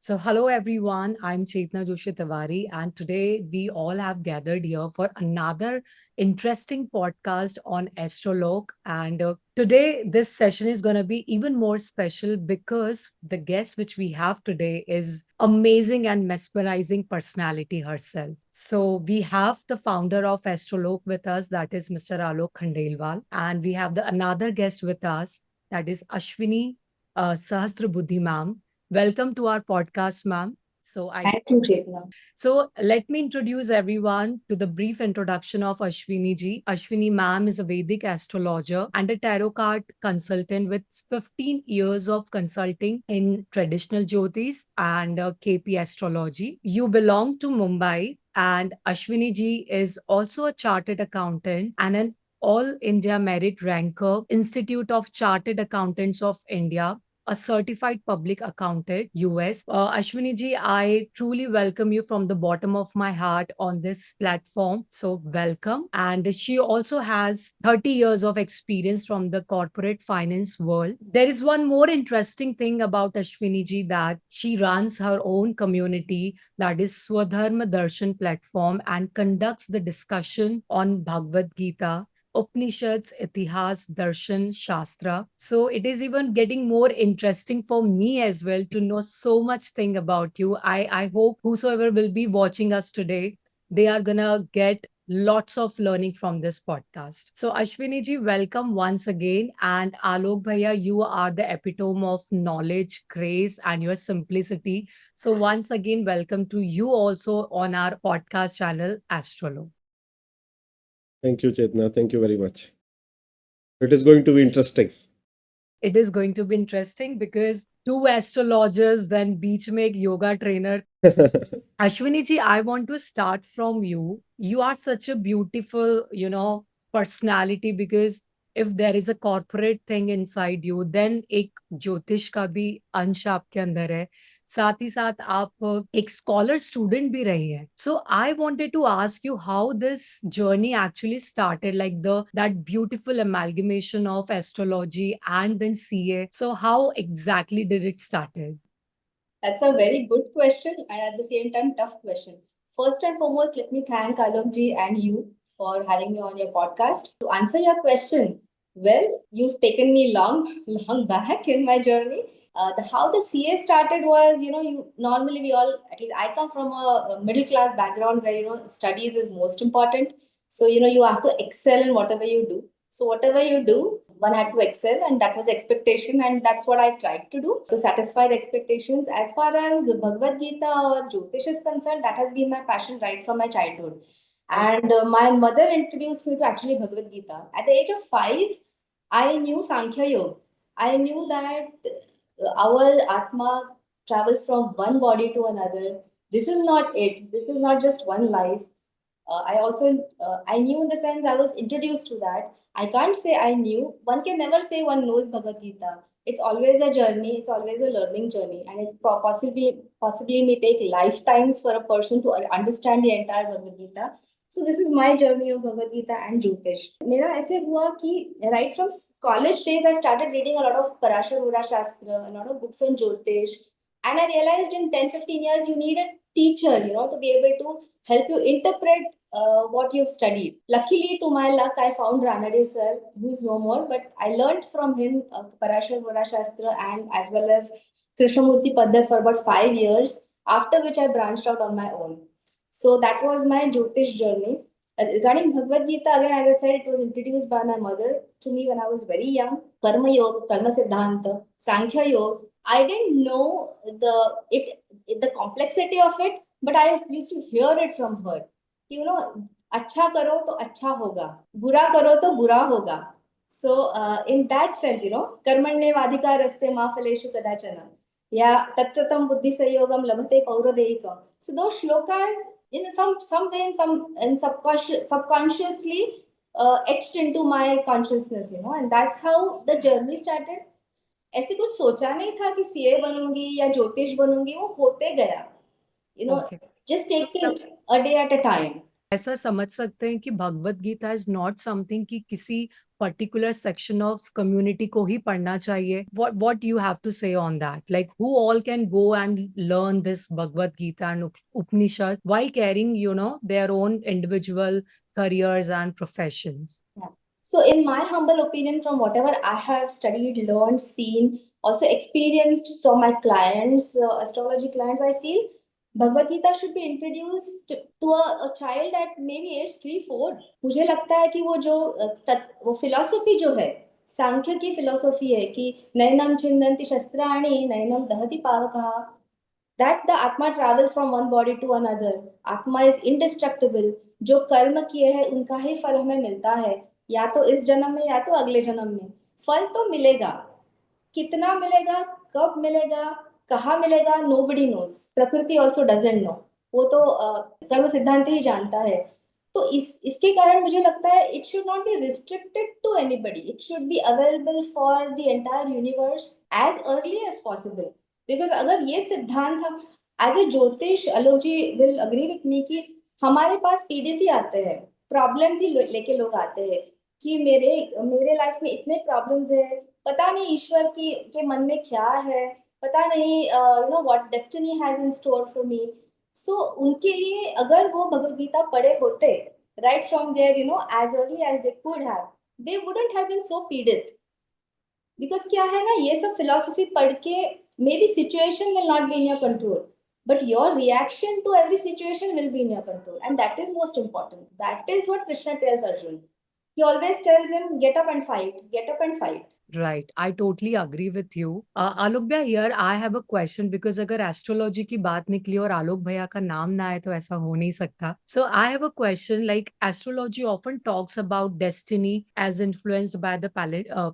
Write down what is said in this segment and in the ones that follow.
So, hello everyone. I'm Chetna Joshi Tiwari, and today we all have gathered here for another interesting podcast on astrologue. And today, this session is going to be even more special because the guest which we have today is amazing and mesmerizing personality herself. So, we have the founder of Astrologue with us, that is Mr. Alok Khandelwal, and we have the another guest with us, that is Ashwini Sahasrabuddhi ma'am. Welcome to our podcast, ma'am. Thank you, Chetna. So let me introduce everyone to the brief introduction of Ashwini ji. Ashwini ma'am is a Vedic astrologer and a tarot card consultant with 15 years of consulting in traditional Jyotish and KP astrology. You belong to Mumbai, and Ashwini ji is also a chartered accountant and an all India Merit Ranker, Institute of Chartered Accountants of India, a certified public accountant, US. Ashwini ji, I truly welcome you from the bottom of my heart on this platform. So, welcome. And she also has 30 years of experience from the corporate finance world. There is one more interesting thing about Ashwini ji, that she runs her own community, that is Swadharma Darshan platform, and conducts the discussion on Bhagavad Gita, Upanishads, Itihas, Darshan, Shastra. So it is even getting more interesting for me as well to know so much thing about you. I hope whosoever will be watching us today, they are gonna get lots of learning from this podcast. So Ashwini ji, welcome once again. And Alok Bhaiya, you are the epitome of knowledge, grace, and your simplicity. So once again, welcome to you also on our podcast channel, Astrolo. Thank you, Chetna. Thank you very much. It is going to be interesting. It is going to be interesting because two astrologers, then beach make yoga trainer. Ashwini ji, I want to start from you. You are such a beautiful, personality, because if there is a corporate thing inside you, then एक ज्योतिष का भी अंश आपके अंदर है. साथ ही साथ आप एक स्कॉलर स्टूडेंट भी रही हैं. So I wanted to ask you how this journey actually started, like that beautiful amalgamation of astrology and then CA. So how exactly did it started? That's a very good question and at the same time tough question. First and foremost, let me thank Alokji and you for having me on your podcast. To answer your question, well, you've taken me long back in my journey. How the CA started was, you normally we all, at least I come from a middle class background where studies is most important. So you have to excel in whatever you do. So whatever you do, one had to excel, and that was expectation, and that's what I tried to do to satisfy the expectations. As far as Bhagavad Gita or Jyotish is concerned, that has been my passion right from my childhood. And my mother introduced me to actually Bhagavad Gita. At the age of 5, I knew Sankhya Yoga. I knew that our Atma travels from one body to another. This is not it. This is not just one life. I knew, in the sense I was introduced to that. I can't say I knew. One can never say one knows Bhagavad Gita. It's always a journey. It's always a learning journey, and it possibly may take lifetimes for a person to understand the entire Bhagavad Gita. So this is my journey of Bhagavad Gita and Jyotish. मेरा ऐसे हुआ कि right from college days I started reading a lot of Parashar Vura Shastra, a lot of books on Jyotish, and I realized in 10-15 years you need a teacher, to be able to help you interpret what you've studied. Luckily, to my luck, I found Ranade sir, who's no more, but I learned from him Parashar Vura Shastra and as well as Krishnamurti Paddar for about 5 years, after which I branched out on my own. So that was my Jyotish journey. Regarding Bhagavad Gita, again, as I said, it was introduced by my mother to me when I was very young. Karma Yoga, Karma Siddhanta, Sankhya Yoga. I didn't know the complexity of it, but I used to hear it from her. अच्छा करो तो अच्छा होगा, बुरा करो तो बुरा होगा. So in that sense, कर्मण्येवाधिकारस्ते मा फलेषु कदाचन, या तत्रतम बुद्धि संयोगम लभते पौरदेहिकम. So those shlokas, in some way, in subconsciously etched into my consciousness, and that's how the journey started. ऐसे कुछ सोचा नहीं था कि सीए बनूंगी या ज्योतिष बनूंगी, वो होते गया. Okay. Just taking a day at a time. ऐसा समझ सकते हैं कि Bhagavad Gita is not something कि किसी particular section of community को ही पढ़ना चाहिए? What do you have to say on that? Like, who all can go and learn this Bhagavad Gita and Upanishad while carrying, their own individual careers and professions? So, in my humble opinion, from whatever I have studied, learned, seen, also experienced from my clients, astrology clients, I feel Bhagavad Gita should be introduced to a child at maybe age 3-4. मुझे लगता है कि वो philosophy जो है, सांख्य की philosophy है कि नैनम छिन्दन्ति शस्त्राणि नैनम दहति पावकः, that the Atma travels from one body to another. Atma is indestructible. जो कर्म किए हैं उनका ही फल हमें मिलता है, या तो इस जन्म में या तो अगले जन्म में. फल तो मिलेगा, कितना मिलेगा, कब मिलेगा, कहाँ मिलेगा, nobody knows. प्रकृति also doesn't know. वो तो कर्म सिद्धांत ही जानता है. तो इसके कारण मुझे लगता है it should not be restricted to anybody. It should be available for the entire universe as early as possible. Because अगर ये सिद्धांत हम एज ए ज्योतिष, आलोक जी विल अग्री विथ मी कि हमारे पास पीड़ित ही आते हैं, प्रॉब्लम्स ही लेके लोग आते हैं कि मेरे लाइफ में इतने प्रॉब्लम्स है, पता नहीं ईश्वर के मन में क्या है, पता नहीं what destiny has in store for me. So उनके लिए अगर वो भगवद गीता पढ़े होते right from there as early age they could have, they wouldn't have been so पीड़ित. बिकॉज क्या है ना, ये सब फिलॉसफी पढ़ के maybe situation will not be in your control, but your reaction to every situation will be in your control, and that is most important. That is what Krishna tells Arjun. He always tells him, get up and fight, get up and fight. Right, I totally agree with you. Alok bhaiya, here I have a question, because अगर astrology की बात निकली और आलोक भैया का नाम ना आए तो ऐसा हो नहीं सकता. So I have a question, like astrology often talks about destiny as influenced by the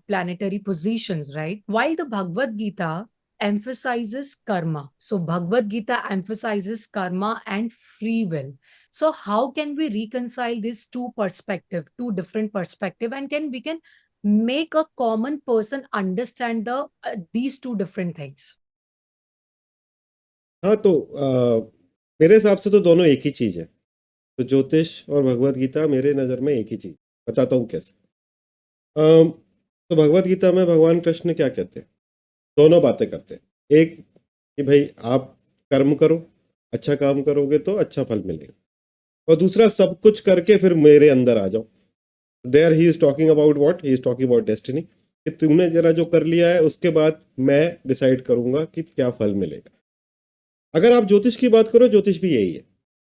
planetary positions, right? While the Bhagavad Gita emphasizes karma. So Bhagavad Gita emphasizes karma and free will. So how can we reconcile these two different perspectives, and we can make a common person understand these two different things? हाँ, तो मेरे हिसाब से तो दोनों एक ही चीज है. तो ज्योतिष और भगवत गीता मेरे नजर में एक ही चीज. बताता हूँ कैसे. तो भगवत गीता में भगवान कृष्ण क्या कहते हैं? दोनों बातें करते हैं. एक कि भाई आप कर्म करो, अच्छा काम करोगे तो अच्छा फल मिलेगा, और दूसरा सब कुछ करके फिर मेरे अंदर आ जाओ. There he is talking about what? He is talking about destiny, कि तुमने जरा जो कर लिया है उसके बाद मैं डिसाइड करूंगा कि क्या फल मिलेगा. अगर आप ज्योतिष की बात करो, ज्योतिष भी यही है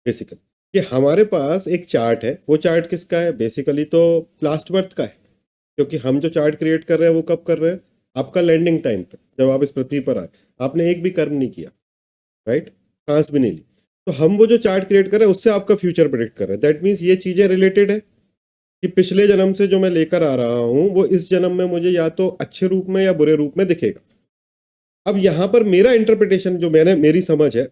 बेसिकली, कि हमारे पास एक चार्ट है. वो चार्ट किसका है? बेसिकली तो लास्ट बर्थ का है, क्योंकि हम जो चार्ट क्रिएट कर रहे हैं वो कब कर रहे हैं? आपका लैंडिंग टाइम पे, जब आप इस पृथ्वी पर आए, आपने एक भी कर्म नहीं किया, राइट, सांस भी नहीं ली, तो हम वो जो चार्ट क्रिएट कर रहे हैं उससे आपका फ्यूचर प्रेडिक्ट कर रहे हैं. दैट मीन्स ये चीजें रिलेटेड है कि पिछले जन्म से जो मैं लेकर आ रहा हूं वो इस जन्म में मुझे या तो अच्छे रूप में या बुरे रूप में दिखेगा. अब यहां पर मेरा इंटरप्रिटेशन जो मेरी समझ है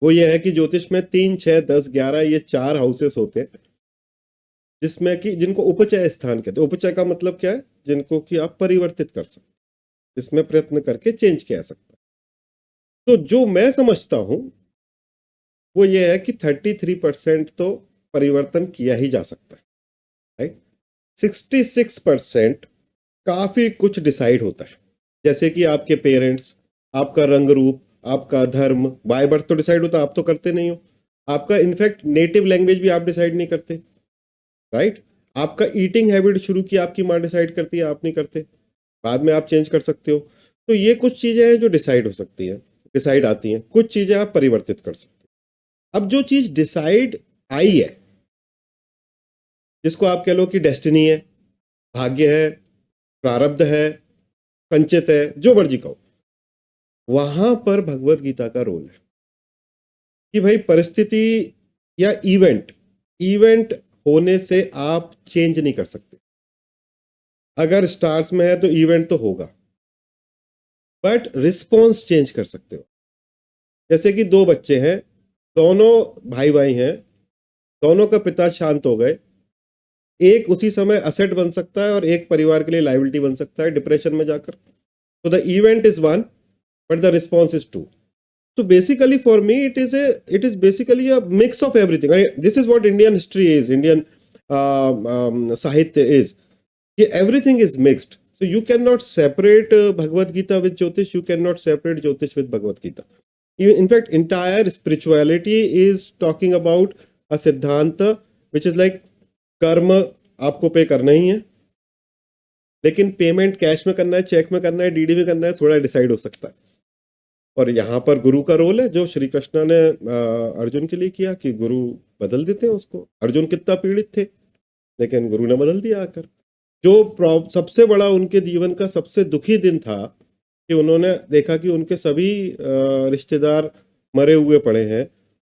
वो ये है कि ज्योतिष में 3, 6, 10, 11 ये 4 हाउसेस होते हैं, जिसमें कि जिनको उपचय स्थान कहते हैं. उपचय का मतलब क्या है? जिनको कि आप परिवर्तित कर सकते, जिसमें प्रयत्न करके चेंज किया सकता है. तो जो मैं समझता हूं वो ये है कि 33% तो परिवर्तन किया ही जा सकता है, राइट. 66% काफी कुछ डिसाइड होता है, जैसे कि आपके पेरेंट्स, आपका रंग रूप, आपका धर्म, बाय बर्थ तो डिसाइड होता है, आप तो करते नहीं हो. आपका इनफैक्ट नेटिव लैंग्वेज भी आप डिसाइड नहीं करते, राइट. आपका ईटिंग हैबिट शुरू की आपकी माँ डिसाइड करती है, आप नहीं करते, बाद में आप चेंज कर सकते हो. तो ये कुछ चीजें हैं जो डिसाइड हो सकती हैं, डिसाइड आती हैं. कुछ चीजें आप परिवर्तित कर सकते हो. अब जो चीज डिसाइड आई है, जिसको आप कह लो कि डेस्टिनी है, भाग्य है, प्रारब्ध है, संचित है, जो मर्जी कहो, वहां पर भगवत गीता का रोल है कि भाई परिस्थिति या इवेंट होने से आप चेंज नहीं कर सकते. अगर स्टार्स में है तो इवेंट तो होगा, बट रिस्पॉन्स चेंज कर सकते हो. जैसे कि 2 बच्चे हैं, दोनों भाई हैं, दोनों का पिता शांत हो गए, एक उसी समय असेट बन सकता है और एक परिवार के लिए लायबिलिटी बन सकता है डिप्रेशन में जाकर. तो the event is 1 but the response is 2. So basically for me it is basically a mix of everything. This is what Indian history is, Indian Sahitya is. ये everything is mixed. So you cannot separate Bhagavad Gita with Jyotish. You cannot separate Jyotish with Bhagavad Gita. In fact, entire spirituality is talking about a Siddhanta which is like कर्म आपको पे करना ही है, लेकिन payment cash में करना है, check में करना है, डीडी में करना है, थोड़ा डिसाइड हो सकता है. और यहाँ पर गुरु का रोल है, जो श्री कृष्ण ने अर्जुन के लिए किया कि गुरु बदल देते हैं उसको. अर्जुन कितना पीड़ित थे, लेकिन गुरु ने बदल दिया आकर. जो सबसे बड़ा उनके जीवन का सबसे दुखी दिन था कि उन्होंने देखा कि उनके सभी रिश्तेदार मरे हुए पड़े हैं,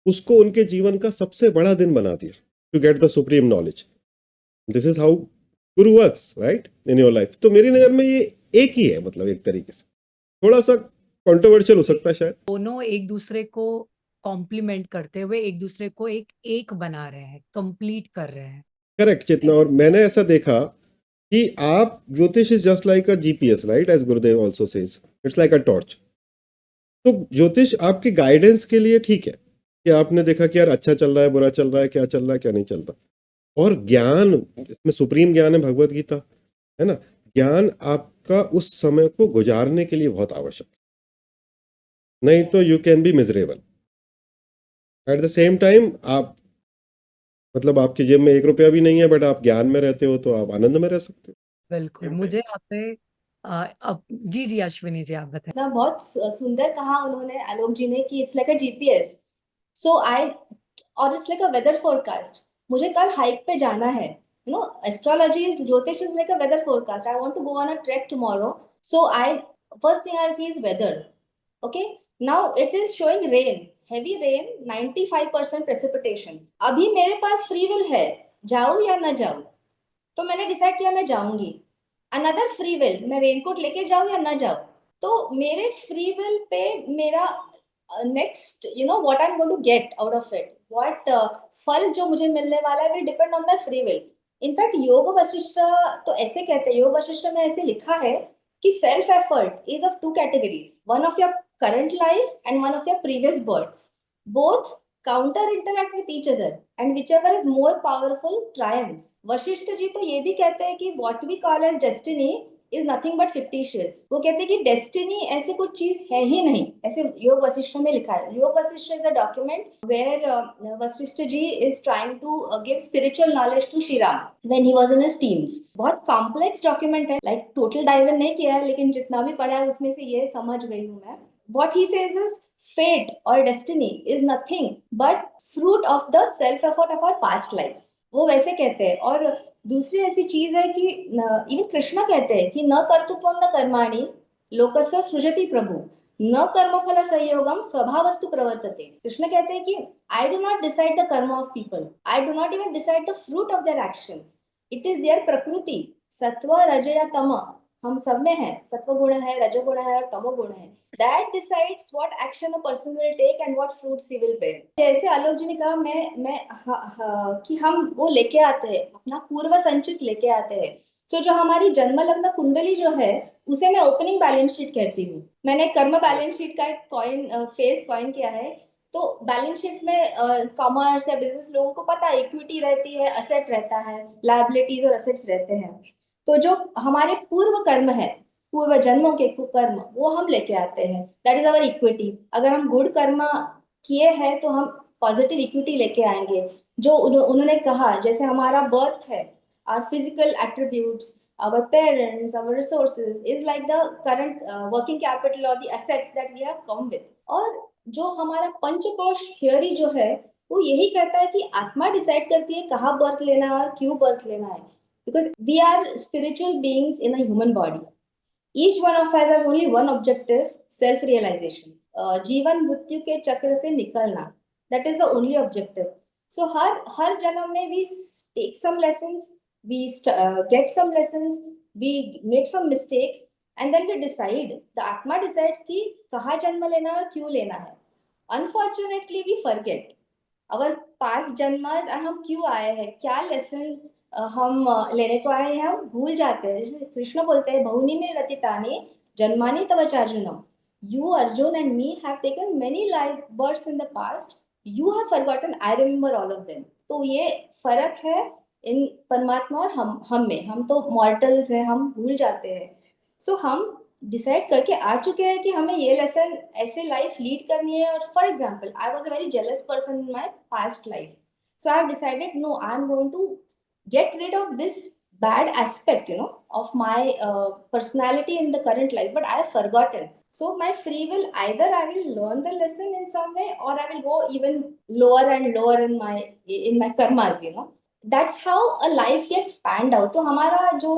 उसको उनके जीवन का सबसे बड़ा दिन बना दिया to get the supreme knowledge. This is how guru works, right, in your life. तो मेरी नजर में ये एक ही है, मतलब एक तरीके से. थोड़ा सा कंट्रोवर्शियल हो सकता है शायद. दोनों एक दूसरे को कॉम्प्लीमेंट करते हुए एक दूसरे को एक बना रहे हैं, कंप्लीट कर रहे हैं. करेक्ट चेतना. और मैंने ऐसा देखा कि आप jyotish is just like a GPS, right, as Gurudev also says, it's like a torch. तो ज्योतिष आपके गाइडेंस के लिए ठीक है कि आपने देखा कि यार अच्छा चल रहा है, बुरा चल रहा है, क्या चल रहा है, क्या नहीं चल रहा. और ज्ञान, इसमें सुप्रीम ज्ञान है भगवत गीता, है ना. ज्ञान आपका उस समय को गुजारने के लिए बहुत आवश्यक, नहीं तो you can be miserable. At the same time आप, मतलब आपकी जेब में 1 रुपया भी नहीं है, बट आप ज्ञान में रहते हो तो आप आनंद में रह सकते हो. बिल्कुल. मुझे आपसे अब जी अश्विनी जी आप बताएं. ना बहुत सुंदर कहा उन्होंने, आलोक जी ने, कि it's like a GPS. So और it's like a weather forecast. मुझे कल हाइक पे जाना है, you know, astrology is, jyotish is like a weather forecast. I want to go on a track tomorrow, so I first thing I see is weather. Okay, now it is showing rain, heavy rain, 95% precipitation. अभी मेरे पास free will है, जाऊं या ना जाऊं. तो मैंने decide किया मैं जाऊंगी. अनदर फ्री विल, मैं रेनकोट लेके जाऊं या ना जाऊं. तो मेरे फ्री विल पे मेरा next, you know, what I am going to get out of it, what फल जो मुझे मिलने वाला है, will depend on my free will. In fact Yoga Vasishtha तो ऐसे कहते हैं, योग वशिष्ठ में ऐसे लिखा है कि self effort is of 2 categories, one of your current life and one of your previous births. Both counter interact with each other and whichever is more powerful triumphs. Vashishtha ji तो ये भी कहते हैं कि what we call as destiny is nothing but fictitious. वो कहते हैं कि डेस्टिनी ऐसी कुछ चीज है ही नहीं, ऐसे योग वशिष्ठ में लिखा है. Yoga Vasishtha is a document where Vasishtha ji is trying to give spiritual knowledge to Shri Ram when he was in his teens. बहुत कॉम्प्लेक्स डॉक्यूमेंट है, लाइक टोटल डाइव इन नहीं किया है, लेकिन जितना भी पढ़ा है उसमें से ये समझ गई हूँ मैं. What he says is fate or destiny is nothing but fruit of the self effort of our past lives. वो वैसे कहते हैं. और दूसरी ऐसी चीज है कि इवन कृष्ण कहते हैं कि न कर्तृत्वम न कर्माणि लोकस्य सृजति प्रभु न कर्मफल संयोगम स्वभावस्तु प्रवर्तते. कृष्ण कहते हैं कि I do not decide the karma of people, I do not even decide the fruit of their actions. It is their prakriti, sattva रज या तम हम सब में है. सत्व गुण है, रजोगुण है और तमो गुण है. That decides what action a person will take and what fruits he will bear. जैसे आलोक जी ने कहा, मैं कि हम वो लेके आते हैं, अपना पूर्व संचित लेके आते हैं. सो जो हमारी जन्म लग्न कुंडली जो है, उसे मैं ओपनिंग बैलेंस शीट कहती हूँ. मैंने कर्म बैलेंस शीट का एक फेस कॉइन किया है. तो बैलेंस शीट में कॉमर्स या बिजनेस लोगों को पता है, इक्विटी रहती है, असेट रहता है, लायबिलिटीज और असेट्स रहते हैं. तो जो हमारे पूर्व कर्म है, पूर्व जन्मों के कुकर्म, वो हम लेके आते हैं. That is our equity. अगर हम गुड कर्म किए हैं तो हम पॉजिटिव इक्विटी लेके आएंगे. जो उन्होंने कहा, जैसे हमारा बर्थ है, our physical attributes, our parents, our resources is like the current working capital or the assets that we have come with. और जो हमारा पंचकोश थियोरी जो है, वो यही कहता है कि आत्मा डिसाइड करती है कहाँ बर्थ लेना है और क्यों बर्थ लेना है. Because we are spiritual beings in a human body. Each one of us has only one objective, self-realization. जीवन मृत्यु के चक्र से निकलना. That is the only objective. So हर जन्म में we take some lessons, we get some lessons, we make some mistakes, and then we decide. The आत्मा decides कि कहाँ जन्म लेना और क्यों लेना है. Unfortunately, we forget our past जन्म और हम क्यों आए हैं, क्या lesson हम लेने को आए हैं, हम भूल जाते हैं. जैसे कृष्ण बोलते हैं, बहुनी में व्यतीतानि जन्मानि तव चार्जुनम. You, Arjun, and me have taken many life births in the past. You have forgotten. I remember all of them. तो ये फर्क है इन परमात्मा और हम में, हम तो मॉर्टल्स हैं, हम भूल जाते हैं। सो हम डिसाइड करके आ चुके हैं कि हमें ये लेसन ऐसे लाइफ लीड करनी है। और for example, I was a very jealous person in my past life, so I have decided no, I am going to get rid of this bad aspect, of my personality in the current life, but I have forgotten. So my free will, either I will learn the lesson in some way, or I will go even lower and lower in my karmas. That's how a life gets panned out. तो हमारा जो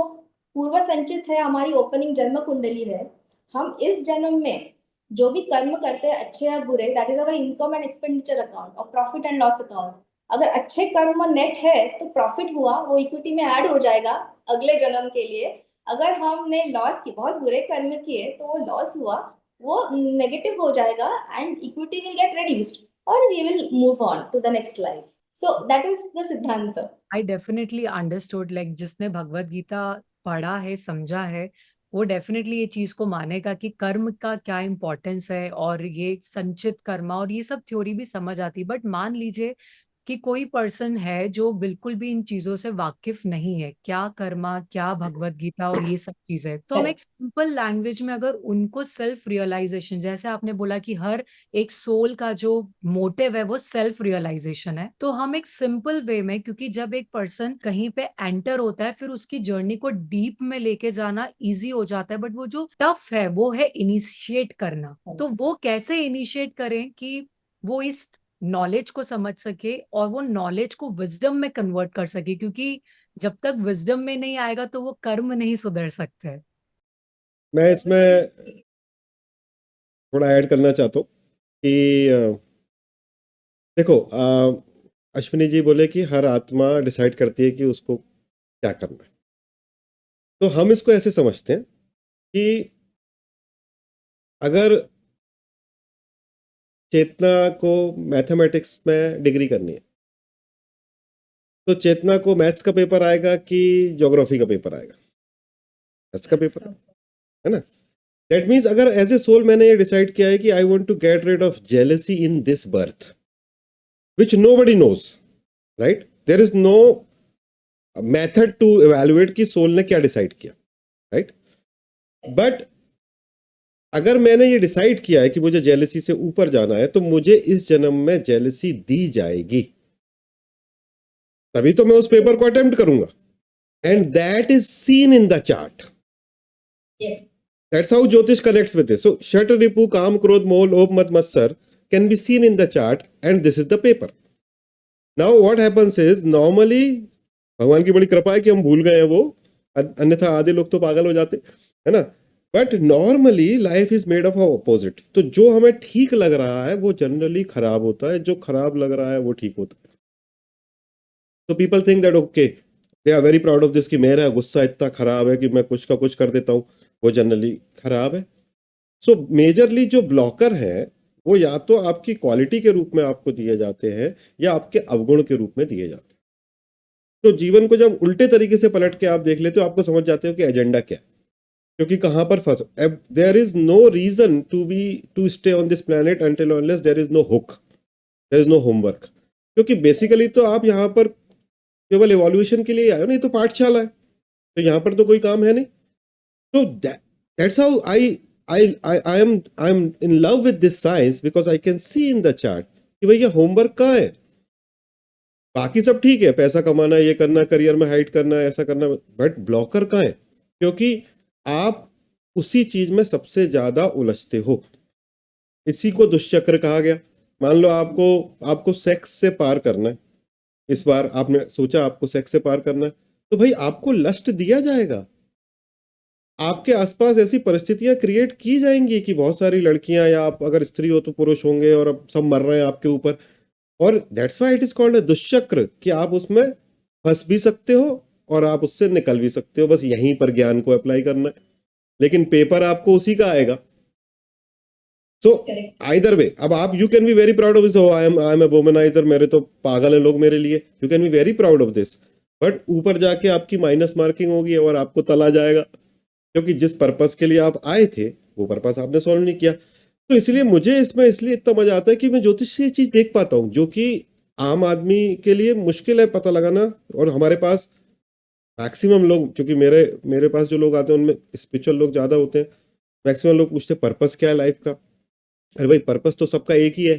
पूर्व संचित है, हमारी opening जन्म कुंडली है, हम इस जन्म में जो भी कर्म करते हैं, अच्छे या बुरे, that is our income and expenditure account और प्रॉफिट एंड लॉस अकाउंट। अगर अच्छे कर्म नेट है तो प्रॉफिट हुआ, वो इक्विटी में ऐड हो जाएगा अगले जन्म के लिए। अगर हमने लॉस की, बहुत बुरे कर्म किए, तो वो लॉस हुआ, वो नेगेटिव हो जाएगा and equity will get reduced और we will move on to the next life. So that is the siddhant. I definitely understood, like जिसने भगवत गीता पढ़ा है, समझा है, वो डेफिनेटली ये चीज को मानेगा कि कर्म का क्या इम्पोर्टेंस है, और ये संचित कर्मा और ये सब थ्योरी भी समझ आती। बट मान लीजिए कि कोई पर्सन है जो बिल्कुल भी इन चीजों से वाकिफ नहीं है, क्या कर्मा, क्या भगवत गीता और ये सब चीजें, तो हम एक सिंपल लैंग्वेज में अगर उनको सेल्फ रियलाइजेशन, जैसे आपने बोला कि हर एक सोल का जो मोटिव है वो सेल्फ रियलाइजेशन है, तो हम एक सिंपल वे में, क्योंकि जब एक पर्सन कहीं पे एंटर होता है फिर उसकी जर्नी को डीप में लेके जाना इजी हो जाता है, बट वो जो टफ है वो है इनिशिएट करना। तो वो कैसे इनिशिएट करें कि वो इस नॉलेज को समझ सके और वो नॉलेज को विजडम में कन्वर्ट कर सके, क्योंकि जब तक विजडम में नहीं आएगा तो वो कर्म नहीं सुधर सकते। मैं इसमें थोड़ा ऐड करना चाहता हूँ कि देखो, अश्विनी जी बोले कि हर आत्मा डिसाइड करती है कि उसको क्या करना है। तो हम इसको ऐसे समझते हैं कि अगर चेतना को मैथमेटिक्स में डिग्री करनी है तो चेतना को मैथ्स का पेपर आएगा कि ज्योग्राफी का पेपर आएगा? मैथ्स का पेपर है ना। दैट मीन्स अगर एज ए सोल मैंने ये डिसाइड किया है कि I want to get rid of jealousy in this birth which nobody knows, right, there is no method to evaluate कि सोल ने क्या डिसाइड किया, राइट। बट अगर मैंने ये डिसाइड किया है कि मुझे जेलसी से ऊपर जाना है तो मुझे इस जन्म में जेलसी दी जाएगी, तभी तो मैं उस पेपर को अटेम्प्ट करूंगा। And that is seen in the chart. That's how Jyotish connects with this. So, Shata, Ripu, Kam, Krodh, Moh, Lobh, Mad, Matsar can be seen in the chart, and this is the paper. Now, what happens is, normally, भगवान की बड़ी कृपा है कि हम भूल गए हैं वो, अन्यथा आधे लोग तो पागल हो जाते है ना। But normally life is made of opposite. तो जो हमें ठीक लग रहा है वो जनरली खराब होता है, जो खराब लग रहा है वो ठीक होता है। तो people think that okay, they are very proud of this कि मेरा गुस्सा इतना खराब है कि मैं कुछ का कुछ कर देता हूँ, वो जनरली खराब है। सो मेजरली जो ब्लॉकर है वो या तो आपकी क्वालिटी के रूप में आपको दिए जाते हैं या आपके अवगुण के रूप में दिए जाते हैं। तो जीवन को जब उल्टे तरीके से पलट के आप देख लेते हो, आपको समझ जाते हो कि एजेंडा क्या है, क्योंकि कहां पर फंस। There is no reason to stay on this planet until unless there is no hook, there is no homework. क्योंकि बेसिकली तो आप यहाँ पर केवल इवोल्यूशन के लिए आए हो, नहीं तो पाठशाला है, तो यहाँ पर तो कोई काम है नहीं। So that's how I am in love with this science, because I can see in the chart कि भैया होमवर्क कहाँ है। बाकी सब ठीक है, पैसा कमाना, ये करना, करियर में हाइट करना, ऐसा करना, बट ब्लॉकर कहाँ है? क्योंकि आप उसी चीज में सबसे ज्यादा उलझते हो। इसी को दुष्चक्र कहा गया। मान लो आपको सेक्स से पार करना है, इस बार आपने सोचा आपको सेक्स से पार करना है, तो भाई आपको लस्ट दिया जाएगा। आपके आसपास ऐसी परिस्थितियां क्रिएट की जाएंगी कि बहुत सारी लड़कियां, या आप अगर स्त्री हो तो पुरुष होंगे, और अब सब मर रहे हैं आपके ऊपर। और that's why it is called a dushchakra, कि आप उसमें फंस भी सकते हो और आप उससे निकल भी सकते हो। बस यहीं पर ज्ञान को अप्लाई करना है, लेकिन पेपर आपको उसी का आएगा। सो आइदर वे, अब आप you can be very proud of this, I am a womaniser, मेरे तो पागल है लोग मेरे लिए, you can be very proud of this, but ऊपर जाके आपकी माइनस मार्किंग होगी और आपको तला जाएगा, क्योंकि जिस पर्पस के लिए आप आए थे वो पर्पस आपने सॉल्व नहीं किया। तो इसलिए मुझे इसमें इसलिए इतना मजा आता है कि मैं ज्योतिष से ये चीज देख पाता हूँ, जो कि आम आदमी के लिए मुश्किल है पता लगाना। और हमारे पास मैक्सिमम लोग, क्योंकि मेरे मेरे पास जो लोग आते हैं उनमें स्पिरिचुअल लोग ज्यादा होते हैं, मैक्सिमम लोग पूछते हैं पर्पस क्या है लाइफ का। अरे भाई पर्पस तो सबका एक ही है,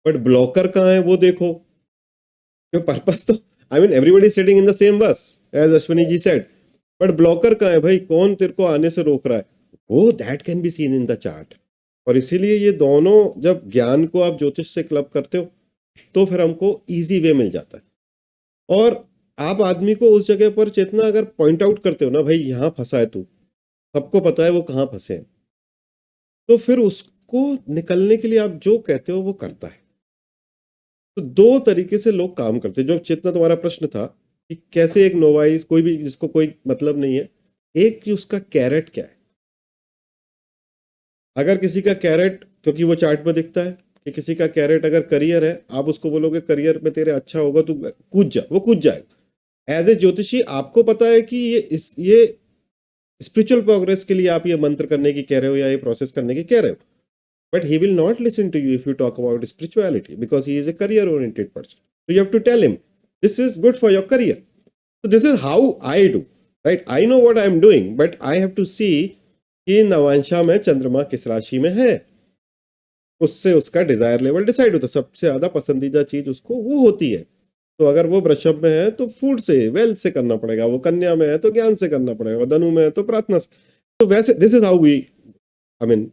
बट ब्लॉकर कहाँ है वो देखो। पर्पस तो I mean everybody sitting in the same bus as Ashwini ji said, but blocker कहाँ है भाई, कौन तेरे को आने से रोक रहा है, वो that can be seen in the chart. और इसीलिए ये दोनों, जब ज्ञान को आप ज्योतिष से क्लब करते हो तो फिर हमको इजी वे मिल जाता है। और आप आदमी को उस जगह पर चेतना अगर पॉइंट आउट करते हो ना, भाई यहाँ फंसा है तू, सबको पता है वो कहाँ फंसे हैं, तो फिर उसको निकलने के लिए आप जो कहते हो वो करता है। तो दो तरीके से लोग काम करते हैं। जो चेतना तुम्हारा प्रश्न था कि कैसे एक नोवाइस, कोई भी जिसको कोई मतलब नहीं है, एक कि उसका कैरेट क्या है। अगर किसी का कैरेट, क्योंकि वो चार्ट में दिखता है कि किसी का कैरेट अगर करियर है, आप उसको बोलोगे करियर में तेरे अच्छा होगा, तू कूद जा, वो कूद जाएगा। एज ए ज्योतिषी आपको पता है कि ये स्पिरिचुअल प्रोग्रेस के लिए आप ये मंत्र करने की कह रहे हो या ये प्रोसेस करने की कह रहे हो, but he will not listen to you if you talk about spirituality, because he is a career oriented person. So you have to tell him this is good for your career. So this is how I do, right? I know what I am doing, but I have to see कि नवांशा में चंद्रमा किस राशि में है, उससे उसका Dzire level decide होता है। सबसे ज्यादा पसंदीदा चीज उसको वो होती है। तो अगर वो वृषभ में है तो फूड से, वेल्थ से करना पड़ेगा, वो कन्या में है तो ज्ञान से करना पड़ेगा, धनु में है तो प्रार्थना से। तो वैसे this is how we, I mean,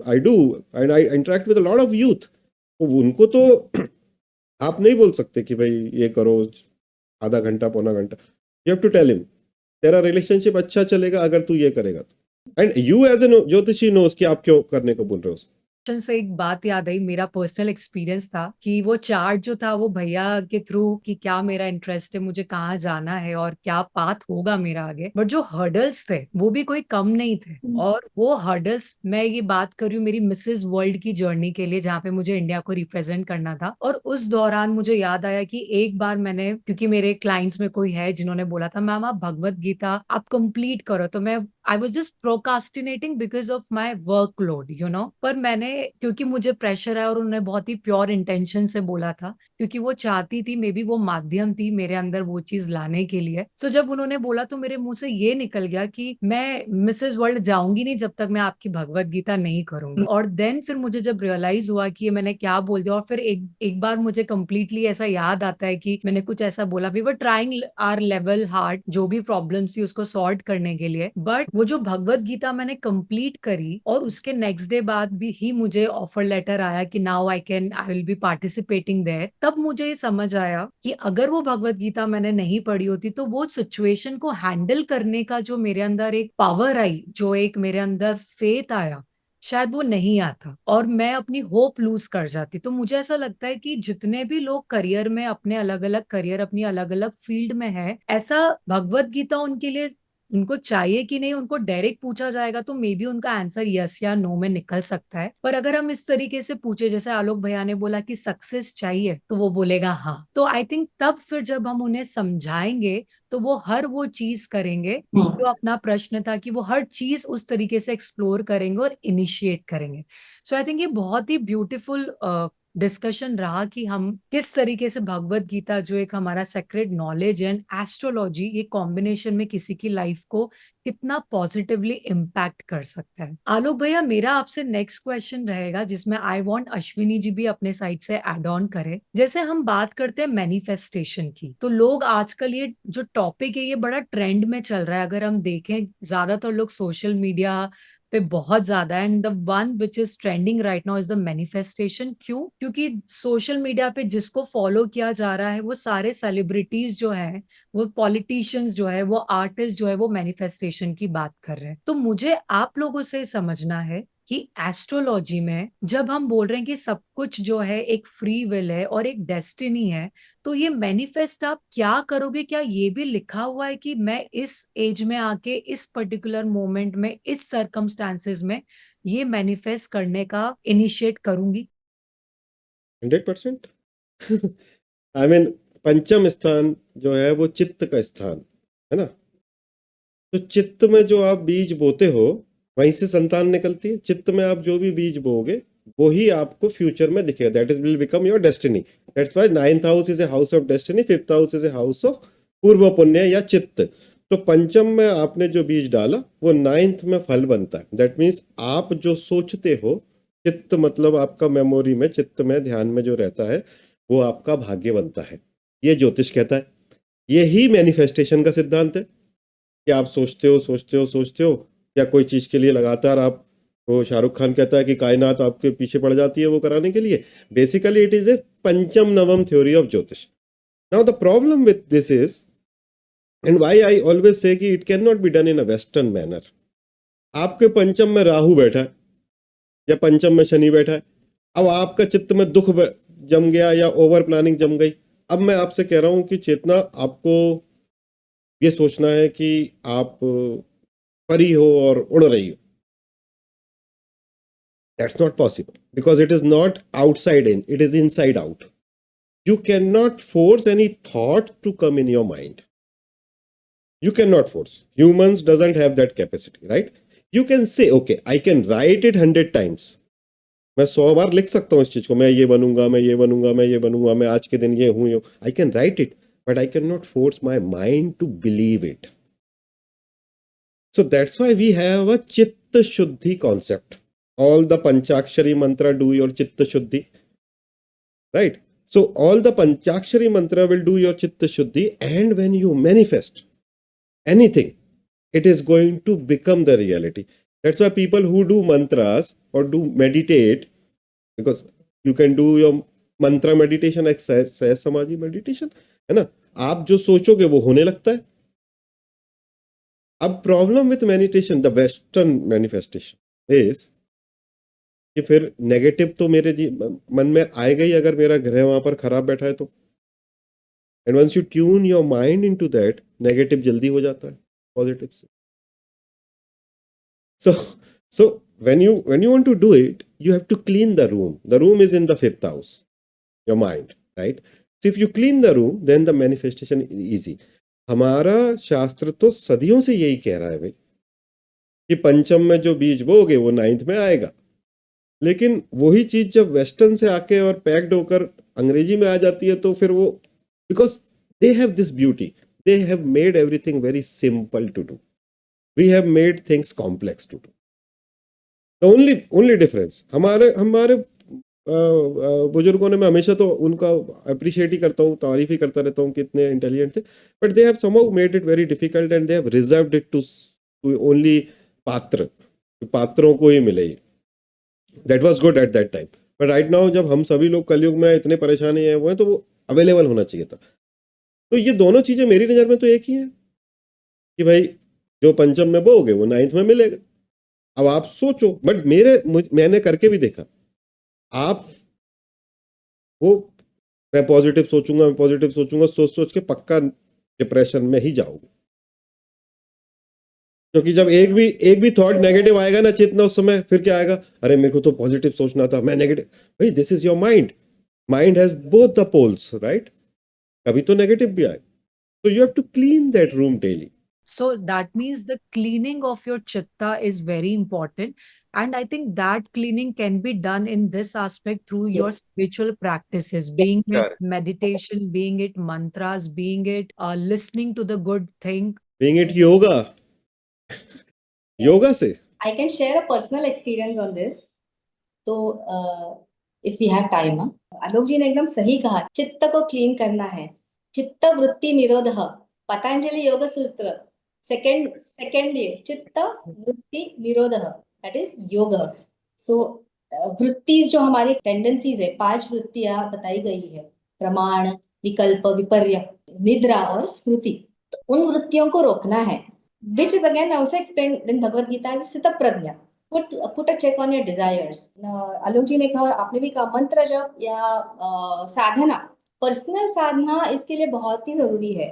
I do, and I interact with a lot of youth. तो उनको तो आप नहीं बोल सकते कि भाई ये करो आधा घंटा पौना घंटा। You have to tell him तेरा रिलेशनशिप अच्छा चलेगा अगर तू ये करेगा तो। एंड यू एज ए ज्योतिषी नोस कि आप क्यों करने को बोल रहे हो। से एक बात याद आई, मेरा पर्सनल एक्सपीरियंस था कि वो चार्ट जो था वो भैया के थ्रू कि क्या मेरा इंटरेस्ट है, मुझे कहाँ जाना है और क्या पाथ होगा मेरा आगे, बट जो हर्डल्स थे वो भी कोई कम नहीं थे। और वो हर्डल्स, मैं ये बात कर रही हूँ मेरी मिसेस वर्ल्ड की जर्नी के लिए, जहाँ पे मुझे इंडिया को रिप्रेजेंट करना था। और उस दौरान मुझे याद आया कि एक बार मैंने, क्योंकि मेरे क्लाइंट्स में कोई है जिन्होंने बोला था मैम आप भगवत गीता आप कंप्लीट करो, तो मैं I was just procrastinating because of my workload पर मैंने, क्योंकि मुझे प्रेशर है और उन्होंने बहुत ही प्योर इंटेंशन से बोला था, क्योंकि वो चाहती थी, मे बी वो माध्यम थी मेरे अंदर वो चीज लाने के लिए। सो जब उन्होंने बोला तो मेरे मुंह से ये निकल गया कि मैं मिसेस वर्ल्ड जाऊंगी नहीं जब तक मैं आपकी भगवत गीता नहीं करूंगी। और देन फिर मुझे जब रियलाइज हुआ कि ये मैंने क्या बोल दिया, और फिर एक बार मुझे कंप्लीटली ऐसा याद आता है कि मैंने कुछ ऐसा बोला, we were trying our level hard जो भी प्रॉब्लम्स थी उसको सॉर्ट करने के लिए, बट वो जो भगवत गीता मैंने कंप्लीट करी और उसके नेक्स्ट डे बाद भी ही मुझे ऑफर लेटर आया कि now I will be participating there. तब मुझे ये समझ आया कि अगर वो भगवत गीता मैंने नहीं पढ़ी होती तो वो सिचुएशन को हैंडल करने का जो मेरे अंदर एक पावर आई, जो एक मेरे अंदर फेथ आया, शायद वो नहीं आता और मैं अपनी होप लूज कर जाती। तो मुझे ऐसा लगता है कि जितने भी लोग करियर में अपने अलग अलग करियर अपनी अलग अलग फील्ड में है, ऐसा भगवत गीता उनके लिए उनको चाहिए कि नहीं, उनको डायरेक्ट पूछा जाएगा तो मे बी उनका आंसर यस या नो में निकल सकता है। पर अगर हम इस तरीके से पूछे, जैसे आलोक भैया ने बोला कि सक्सेस चाहिए, तो वो बोलेगा हाँ। तो आई थिंक तब फिर जब हम उन्हें समझाएंगे तो वो हर वो चीज करेंगे जो अपना प्रश्न था, कि वो हर चीज उस तरीके से एक्सप्लोर करेंगे और इनिशिएट करेंगे। सो आई थिंक ये बहुत ही ब्यूटीफुल डिस्कशन रहा कि हम किस तरीके से भगवत गीता जो एक हमारा सेक्रेड नॉलेज एंड एस्ट्रोलॉजी, ये कॉम्बिनेशन में किसी की लाइफ को कितना पॉजिटिवली इम्पैक्ट कर सकता है। आलोक भैया, मेरा आपसे नेक्स्ट क्वेश्चन रहेगा जिसमें आई वांट अश्विनी जी भी अपने साइड से एड ऑन करें। जैसे हम बात करते हैं मैनिफेस्टेशन की, तो लोग आजकल ये जो टॉपिक है ये बड़ा ट्रेंड में चल रहा है। अगर हम देखें ज्यादातर लोग सोशल मीडिया पे बहुत ज्यादा, and the one which is trending right now is the manifestation. क्यों? क्योंकि सोशल मीडिया पे जिसको फॉलो किया जा रहा है वो सारे सेलिब्रिटीज जो है, वो पॉलिटिशियंस जो है, वो आर्टिस्ट जो है, वो मैनिफेस्टेशन की बात कर रहे हैं। तो मुझे आप लोगों से समझना है कि एस्ट्रोलॉजी में जब हम बोल रहे हैं कि सब कुछ जो है एक फ्री विल है और एक डेस्टिनी है, तो ये मैनिफेस्ट आप क्या करोगे? क्या ये भी लिखा हुआ है कि मैं इस एज में आके इस पर्टिकुलर मोमेंट में इस सर्कमस्टांसेस में ये मैनिफेस्ट करने का इनिशिएट करूंगी? 100%। आई मीन पंचम स्थान जो है वो चित्त का स्थान है ना। तो चित्त में जो आप बीज बोते हो वहीं से संतान निकलती है। चित्त में आप जो भी बीज बोओगे वो ही आपको फ्यूचर में दिखेगा, that is will become your destiny. That's why 9th house is a house of destiny, 5th house is a house of पूर्व पुण्य या चित्त। तो पंचम में आपने जो बीज डाला वो 9th में फल बनता है। दैट मीन्स आप जो सोचते हो, चित्त मतलब आपका मेमोरी में, चित्त में, ध्यान में जो रहता है वो आपका भाग्य बनता है, ये ज्योतिष कहता है। यही मैनिफेस्टेशन का सिद्धांत है कि आप सोचते हो सोचते हो सोचते हो, या कोई चीज के लिए लगातार आप, वो शाहरुख खान कहता है कि कायनात आपके पीछे पड़ जाती है वो कराने के लिए। Basically it is a pancham navam theory of jyotish. Now the problem with this is, and why I always say कि it can not be done in a western manner. आपके पंचम में राहु बैठा है या पंचम में शनि बैठा है, अब आपका चित्त में दुख जम गया या ओवर प्लानिंग जम गई। अब मैं आपसे कह रहा हूं कि चेतना, आपको ये सोचना है कि आप परी हो और उड़ रही हो। That's not possible because it is not outside in, it is inside out. You cannot force any thought to come in your mind. You cannot force. Humans doesn't have that capacity, right? You can say, okay, I can write it 100 times. मैं 100 बार लिख सकता हूँ इस चीज को, मैं ये बनूंगा, मैं ये बनूंगा, मैं ये बनूंगा, मैं आज के दिन ये हूं। I can write it, but I cannot force my mind to believe it. So that's why we have a Chitta Shuddhi concept. All the Panchakshari mantra do your Chitta Shuddhi, right? So all the Panchakshari mantra will do your Chitta Shuddhi, and when you manifest anything, it is going to become the reality. That's why people who do mantras or do meditate, because you can do your mantra meditation exercise, Samadhi meditation, है ना, आप जो सोचोगे वो होने लगता है। अब problem with meditation, the western manifestation is कि फिर नेगेटिव तो मेरे मन में आएगा ही अगर मेरा ग्रह वहां पर खराब बैठा है तो। And once you tune your mind into that, negative जल्दी हो जाता है पॉजिटिव से। So when you want to do it, you have to clean the room. The room is in the 5th house, your mind, right? So if you clean the room, then the manifestation is easy. हमारा शास्त्र तो सदियों से यही कह रहा है भाई कि पंचम में जो बीज बोगे वो 9th में आएगा। लेकिन वही चीज जब वेस्टर्न से आके और पैक्ड होकर अंग्रेजी में आ जाती है तो फिर वो, because they have this beauty, they have made everything very simple to do, we have made things complex to do. The only difference, हमारे बुजुर्गों ने, मैं हमेशा तो उनका अप्रिशिएट ही करता हूँ, तारीफ ही करता रहता हूँ कि इतने इंटेलिजेंट थे, but they have somehow made it very difficult and they have reserved it to only पात्रों को ही मिले। That was good at that time, but right now जब हम सभी लोग कलयुग में इतने परेशानी है वो है, तो वो अवेलेबल होना चाहिए था। तो ये दोनों चीजें मेरी नजर में तो एक ही है कि भाई जो पंचम में बोगे वो 9th में मिलेगा। अब आप सोचो, बट मैंने करके भी देखा, आप वो मैं पॉजिटिव सोचूंगा, सोच के पक्का डिप्रेशन में ही जाओगे। क्योंकि जब एक भी थॉट नेगेटिव आएगा ना चेतना, उस समय फिर क्या आएगा, अरे मेरे को तो पॉजिटिव सोचना था, मैं नेगेटिव। भाई this is your mind has both the poles, right? कभी तो नेगेटिव भी आए, so you have to clean that room daily. So that means the cleaning of your chitta is very important. And I think that cleaning can be done in this aspect through your Yes. spiritual practices, being it Correct. meditation, being it mantras, being it listening to the good thing. Being it yoga. Yoga से I can share a personal experience on this. तो if we have time, आलोक जी ने एकदम सही कहा, चित्त को clean करना है, चित्त वृत्ति निरोधः, पतंजलि योग सूत्र सेकंड ये चित्त वृत्ति निरोधः, दैट इज योग। सो वृत्तिज जो हमारी टेंडेंसीज है, 5 वृत्तियां बताई गई है, प्रमाण, विकल्प, विपर्य, निद्रा और स्मृति। तो उन वृत्तियों को रोकना है, which is again also explained in Bhagavad Gita as स्थित प्रज्ञा। Put a check on your desires. आलोक जी ने कहा और आपने भी कहा, मंत्र जप या साधना, पर्सनल साधना इसके लिए बहुत ही जरूरी है।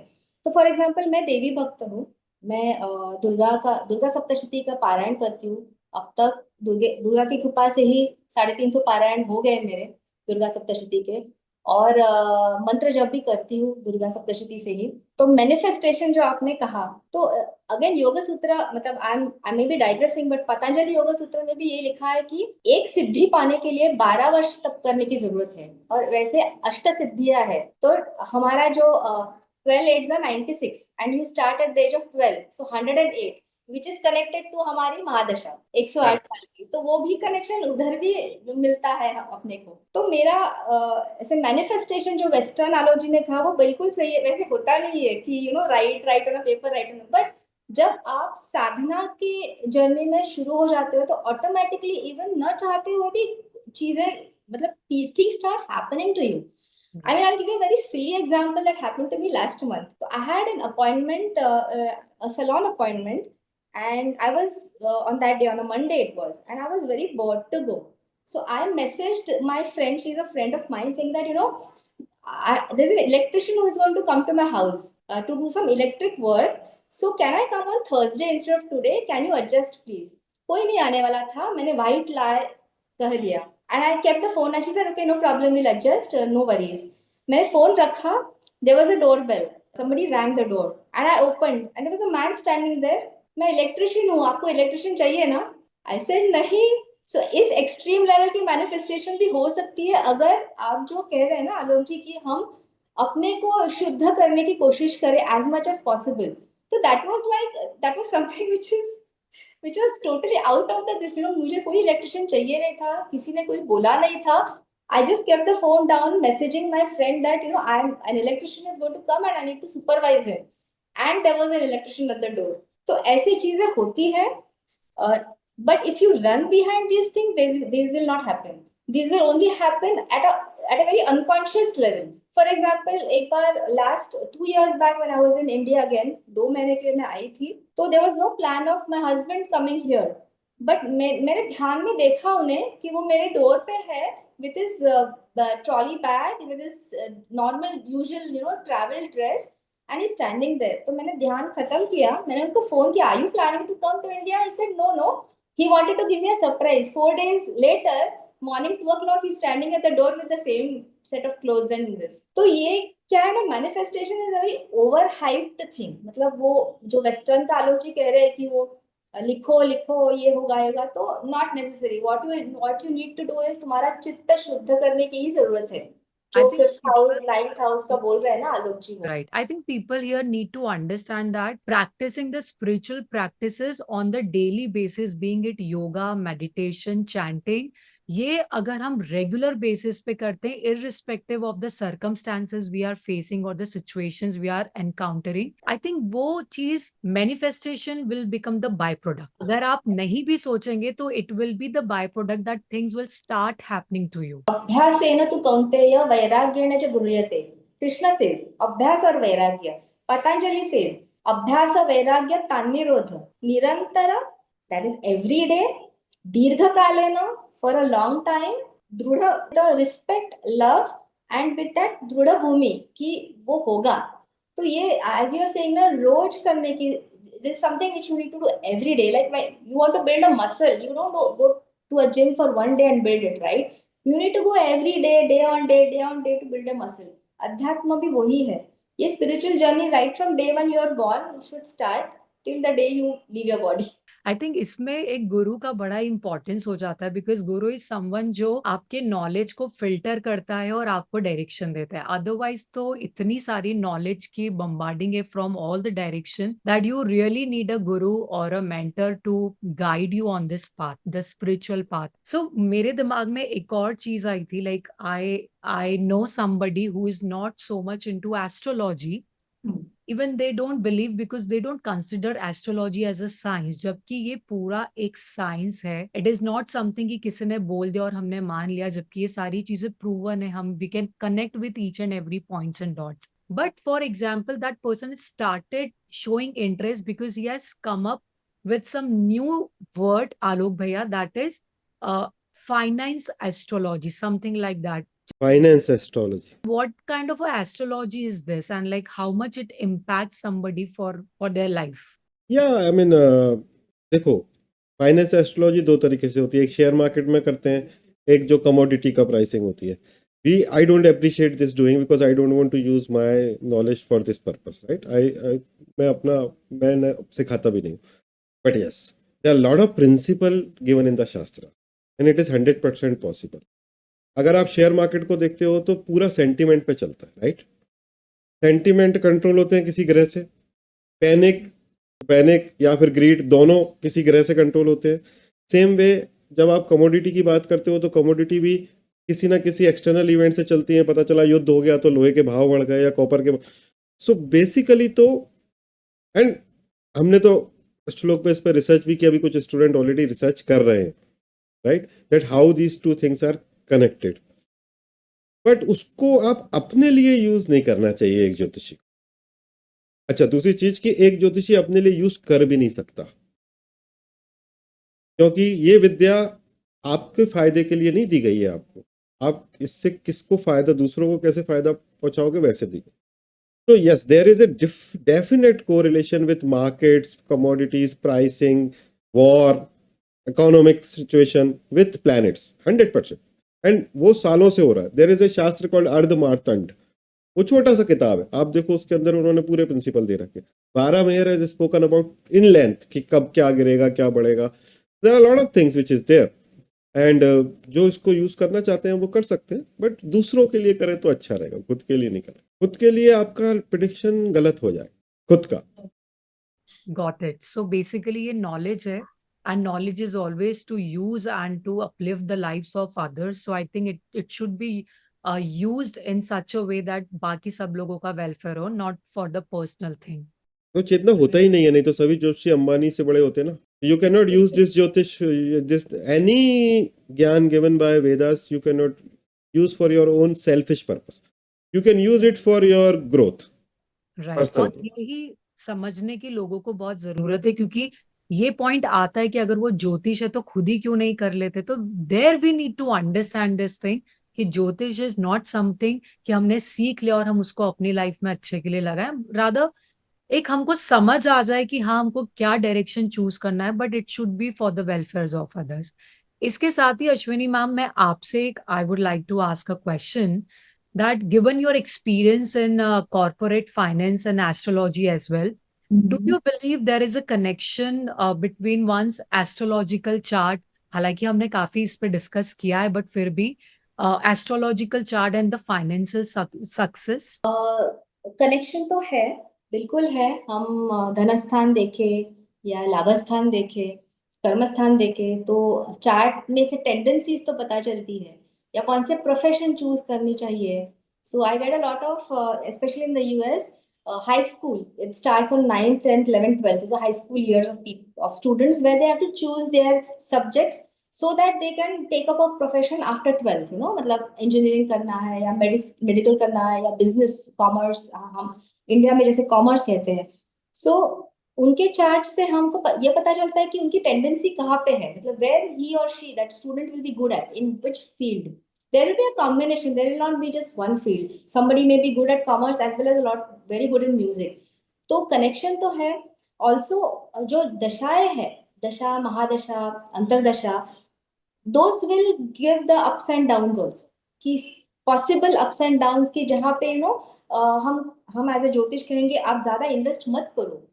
तो फॉर एग्जाम्पल मैं देवी भक्त हूँ, मैं दुर्गा सप्तशती का पारायण करती हूँ। अब तक दुर्गा की कृपा से ही 350 पारायण हो गए मेरे दुर्गा सप्तशती के। और मंत्र जप भी करती हूँ दुर्गा सप्तशती से ही। तो मैनिफेस्टेशन जो आपने कहा, तो अगेन योग सूत्र, मतलब I may be digressing, but Patanjali Yoga Sutra में भी ये लिखा है कि एक सिद्धि पाने के लिए 12 वर्ष तप करने की जरूरत है, और वैसे अष्ट सिद्धियां है। तो हमारा जो 12 8 96 and you start at the age of 12, so 108 which is connected to हमारी महादशा 108 साल की, तो वो भी कनेक्शन उधर भी मिलता है अपने को। तो मेरा ऐसे मैनिफेस्टेशन जो वेस्टर्न एनोलॉजी ने कहा वो बिल्कुल सही है। वैसे होता नहीं है कि right right on paper, right on, but जब आप साधना की जर्नी में शुरू हो जाते हो तो ऑटोमेटिकली इवन न चाहते हुए भी चीजें, मतलब things start happening to you. I mean, I'll give you a very silly example that happened to me last month. So I had an appointment, a salon appointment, and I was on that day, on a Monday it was, and I was very bored to go. So I messaged my friend, she's a friend of mine, saying that, there's an electrician who is going to come to my house to do some electric work. So can I come on Thursday instead of today? Can you adjust, please? कोई नहीं आने वाला था, मैंने white lie कह दिया. And I kept the phone and she said, okay, no problem, we'll adjust, no worries. मैंने phone रखा, there was a doorbell. Somebody rang the door and I opened and there was a man standing there. मैं electrician हूँ, आपको electrician चाहिए ना? I said नहीं. So इस extreme level की मैनिफेस्टेशन भी हो सकती है अगर आप जो कह रहे हैं ना आलोक जी कि हम अपने को शुद्ध करने की कोशिश करें as much as possible. तो that was something which was totally out of this, मुझे कोई इलेक्ट्रिशियन चाहिए नहीं था, किसी ने कोई बोला नहीं था. I just kept the phone down, messaging my friend that, an electrician is going to come and I need to supervise him. And there was an electrician at the door. तो ऐसी चीजें होती है. But if you run behind these things, these will not happen. These will only happen at a very unconscious level. For example, एक बार last 2 years back when I was in India again, 2 महीने के लिए मैं आई थी, तो there was no plan of my husband coming here. But मैंने ध्यान में देखा उन्हें कि वो मेरे डोर पे है with his trolley bag, with his normal usual travel dress, and he's standing there. तो मैंने ध्यान खत्म किया, मैंने उनको फोन किया, are you planning to come to India? He said no. He wanted to give me a surprise. 4 days later, morning 2 o'clock, he's standing at the door with the same set of clothes and this. तो ये क्या है ना, manifestation is a very over hyped thing. मतलब वो जो western का आलोची कह रहे हैं कि वो लिखो लिखो ये होगा, तो not necessary. What you need to do is तुम्हारा चित्त शुद्ध करने की ही जरूरत है. I जो think fifth house ninth house का बोल रहे हैं ना आलोक जी वो. right. I think people here need to understand that practicing the spiritual practices on the daily basis, being it yoga, meditation, chanting, ये अगर हम रेगुलर बेसिस पे करते हैं irrespective of the circumstances we are facing or the situations we are encountering, I think वो चीज manifestation will become the byproduct. अगर आप नहीं भी सोचेंगे तो it will be the byproduct that things will start happening to you. अभ्यासेन तु कौन्तेय वैराग्येण च गृह्यते. कृष्ण सेज अभ्यास और वैराग्य. पतंजलि सेज अभ्यास वैराग्य तन्निरोध निरंतर, that is every day, दीर्घकालेन, for a long time, दृढ़, the respect, love, and with that दृढ़ भूमि कि वो होगा. तो ये as you are saying ना, रोज करने की, this is something which you need to do every day. Like when you want to build a muscle, you don't go to a gym for one day and build it, right? You need to go every day, day on day to build a muscle. अध्यात्म भी वही है. ये spiritual journey right from day when you are born should start till the day you leave your body. I think इसमें एक गुरु का बड़ा importance हो जाता है बिकॉज गुरु इज समवन जो आपके नॉलेज को फिल्टर करता है और आपको डायरेक्शन देता है. अदरवाइज तो इतनी सारी नॉलेज की बम्बार्डिंग है from all the direction that you really need a guru और a mentor to guide you on this path, the spiritual path. So मेरे दिमाग में एक और चीज आई थी, like I know somebody who is not so much into astrology. Even they don't believe because they don't consider astrology as a science, जबकि ये पूरा एक साइंस है. It is not something कि किसी ने बोल दिया और हमने मान लिया, जबकि ये सारी चीजें proven है. हम we can connect with each and every points and dots. But for example, that person started showing interest because he has come up with some new word, Alok Bhaiya, that is finance astrology, something like that. Finance astrology. What kind of a astrology is this, and like how much it impacts somebody for their life? Yeah, I mean, देखो, finance astrology दो तरीके से होती है. एक share market में करते हैं, एक जो कमोडिटी का प्राइसिंग होती है. I don't appreciate this doing because I don't want to use my knowledge for this purpose, right? मैं सिखाता भी नहीं, but yes, there are a lot of principle given in the shastra and it is 100% possible. अगर आप share market को देखते हो तो पूरा सेंटिमेंट पे चलता है, राइट? सेंटिमेंट कंट्रोल होते हैं किसी ग्रह से, पैनिक या फिर ग्रीड दोनों किसी ग्रह से कंट्रोल होते हैं. सेम वे जब आप कमोडिटी की बात करते हो तो कमोडिटी भी किसी ना किसी एक्सटर्नल इवेंट से चलती है. पता चला युद्ध हो गया तो लोहे के भाव बढ़ गए या कॉपर के. सो बेसिकली तो, एंड हमने तो श्लोक पे इस पर रिसर्च भी किया, अभी कुछ स्टूडेंट ऑलरेडी रिसर्च कर रहे हैं, right, that how these two things are connected. But उसको आप अपने लिए यूज नहीं करना चाहिए एक ज्योतिषी. अच्छा, दूसरी चीज कि एक ज्योतिषी अपने लिए यूज कर भी नहीं सकता, क्योंकि ये विद्या आपके फायदे के लिए नहीं दी गई है आपको. आप इससे किसको फायदा, दूसरों को कैसे फायदा पहुंचाओगे, वैसे दी गई. तो yes, there is a definite correlation with markets, commodities, pricing, war, economic situation with planets, 100%. And वो सालों से हो रहा है. देयर इज ए शास्त्र कॉल्ड अर्ध मार्तंड. वो छोटा सा किताब है, आप देखो, उसके अंदर उन्होंने पूरे प्रिंसिपल दे रखे. 12 mayor has spoken about in length कि कब क्या गिरेगा, क्या बढ़ेगा. There are lot of things which is there, and जो इसको यूज करना चाहते हैं वो कर सकते हैं, बट दूसरों के लिए करें तो अच्छा रहेगा, खुद के लिए नहीं करें. खुद के लिए आपका प्रिडिक्शन गलत हो जाए खुद का. Got it. So basically ये knowledge है, and knowledge is always to use and to uplift the lives of others. So I think it should be used in such a way that बाकी सब लोगों का welfare हो, not for the personal thing. तो चेतना होता ही नहीं है, नहीं तो सभी ज्योतिषी अंबानी से बड़े होते ना. You cannot use this ज्योतिष, this any ज्ञान given by Vedas you cannot use for your own selfish purpose. You can use it for your growth. Right. Personal और यही समझने की लोगों को बहुत जरूरत है, क्योंकि ये पॉइंट आता है कि अगर वो ज्योतिष है तो खुद ही क्यों नहीं कर लेते. तो there we need to understand this thing कि ज्योतिष इज नॉट समथिंग कि हमने सीख लिया और हम उसको अपनी लाइफ में अच्छे के लिए लगाएं. रादर एक हमको समझ आ जाए कि हाँ हमको क्या डायरेक्शन चूज करना है, but it should be for the welfare of others. इसके साथ ही अश्विनी मैम, मैं आपसे एक I would like to ask a question that given your experience in corporate finance and astrology as well, do you believe there is a connection between one's astrological chart? हालांकि हमने काफी इस पे डिस्कस किया है, बट फिर भी astrological chart and the financial success. Connection तो है, बिल्कुल है. हम धनस्थान देखे या लाभस्थान देखे, कर्मस्थान देखे, तो चार्ट में से टेंडेंसीज तो पता चलती है, या कौन से प्रोफेशन चूज करनी चाहिए. So I get a lot of, especially in the US, high school, it starts on 9th, 10th, 11th, 12th is a high school years of students where they have to choose their subjects so that they can take up a profession after 12th. मतलब engineering करना है या medical करना है या business, commerce, हम India में जैसे कॉमर्स कहते हैं. सो उनके चार्ट से हमको ये पता चलता है कि उनकी टेंडेंसी कहाँ पे है, मतलब वेयर ही और she, that student will be good at, in which field. There will be a combination. There will not be just one field. Somebody may be good at commerce as well as a lot very good in music. तो connection तो है. Also जो दशाएं है, दशा, महादशा, अंतरदशा, those will give the ups and downs also. कि possible ups and downs की जहाँ पे हम एज ए ज्योतिष कहेंगे आप ज्यादा इन्वेस्ट मत करो,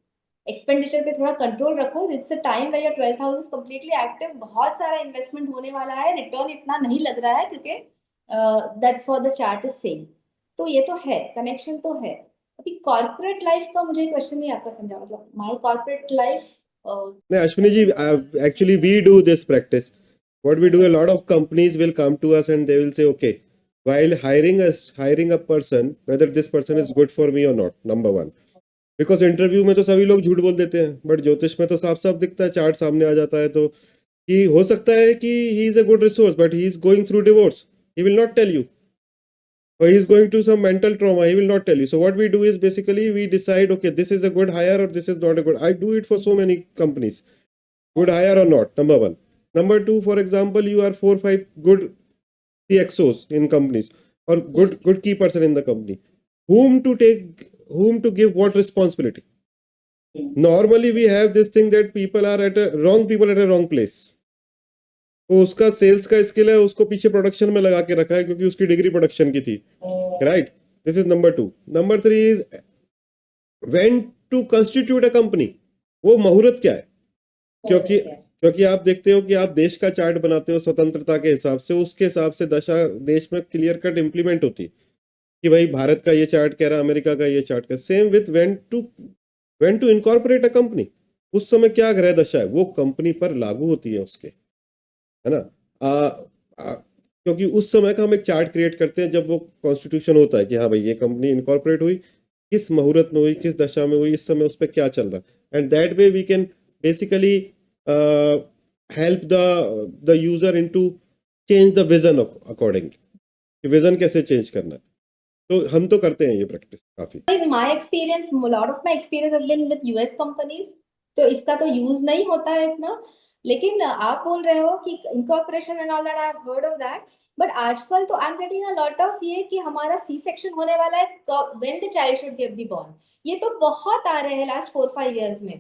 एक्सपेंडिचर पे थोड़ा कंट्रोल रखो. It's a time where your 12th house is completely active, बहुत सारा इन्वेस्टमेंट होने वाला है, रिटर्न इतना नहीं लग रहा है क्योंकि that's for the chart is same. तो ये तो है, कनेक्शन तो है. अभी कॉर्पोरेट लाइफ का मुझे क्वेश्चन नहीं आपका समझा, मतलब my corporate life. No, Ashwini ji, actually we do this practice. What we do, a lot of companies will come to us and they will say, okay, while hiring a person, whether this person is good for me or not, number one. Because interview में तो सभी लोग झूठ बोल देते हैं, but ज्योतिष में तो साफ साफ दिखता है, चार्ट सामने आ जाता है. तो कि हो सकता है कि he is a good resource but he is going through divorce, he will not tell you. or he is going to some mental trauma, he will not tell you. So what we do is basically we decide, okay, this is a good hire or this is not a good. I do it for so many companies, good hire or not, number one. Number two, for example, you are 4-5 good CXOs in companies or good key person in the company, whom to give what responsibility. Normally we have this thing that people are at a wrong place. वो उसका sales का skill है, उसको पीछे production में लगा के रखा है क्योंकि उसकी डिग्री प्रोडक्शन की थी, right? This is number 2. Number 3 is when to constitute a company. वो मुहूर्त क्या है? क्योंकि आप देखते हो कि आप देश का चार्ट बनाते हो स्वतंत्रता के हिसाब से, उसके हिसाब से दशा देश में क्लियर कट इंप्लीमेंट होती है कि भाई भारत का ये चार्ट कह रहा है, अमेरिका का ये चार्ट का. Same with when to incorporate a company. उस समय क्या ग्रह दशा है वो कंपनी पर लागू होती है उसके, है ना? क्योंकि उस समय का हम एक चार्ट क्रिएट करते हैं जब वो कॉन्स्टिट्यूशन होता है कि हाँ भाई ये कंपनी इनकॉर्पोरेट हुई, किस मुहूर्त में हुई, किस दशा में हुई, इस समय उस पर क्या चल रहा है. And that way we can basically help the user in to change the vision accordingly. Vision कैसे चेंज करना है, तो हम तो करते हैं ये प्रैक्टिस काफी. In my experience, lot of my experience has been with US companies, तो इसका तो यूज नहीं होता है इतना. लेकिन आप बोल रहे हो कि incorporation and all that, I have heard of that. But आजकल तो I am getting a lot of ये कि हमारा सी सेक्शन होने वाला है, when the child should be born. ये तो बहुत आ रहे हैं लास्ट 4-5 years में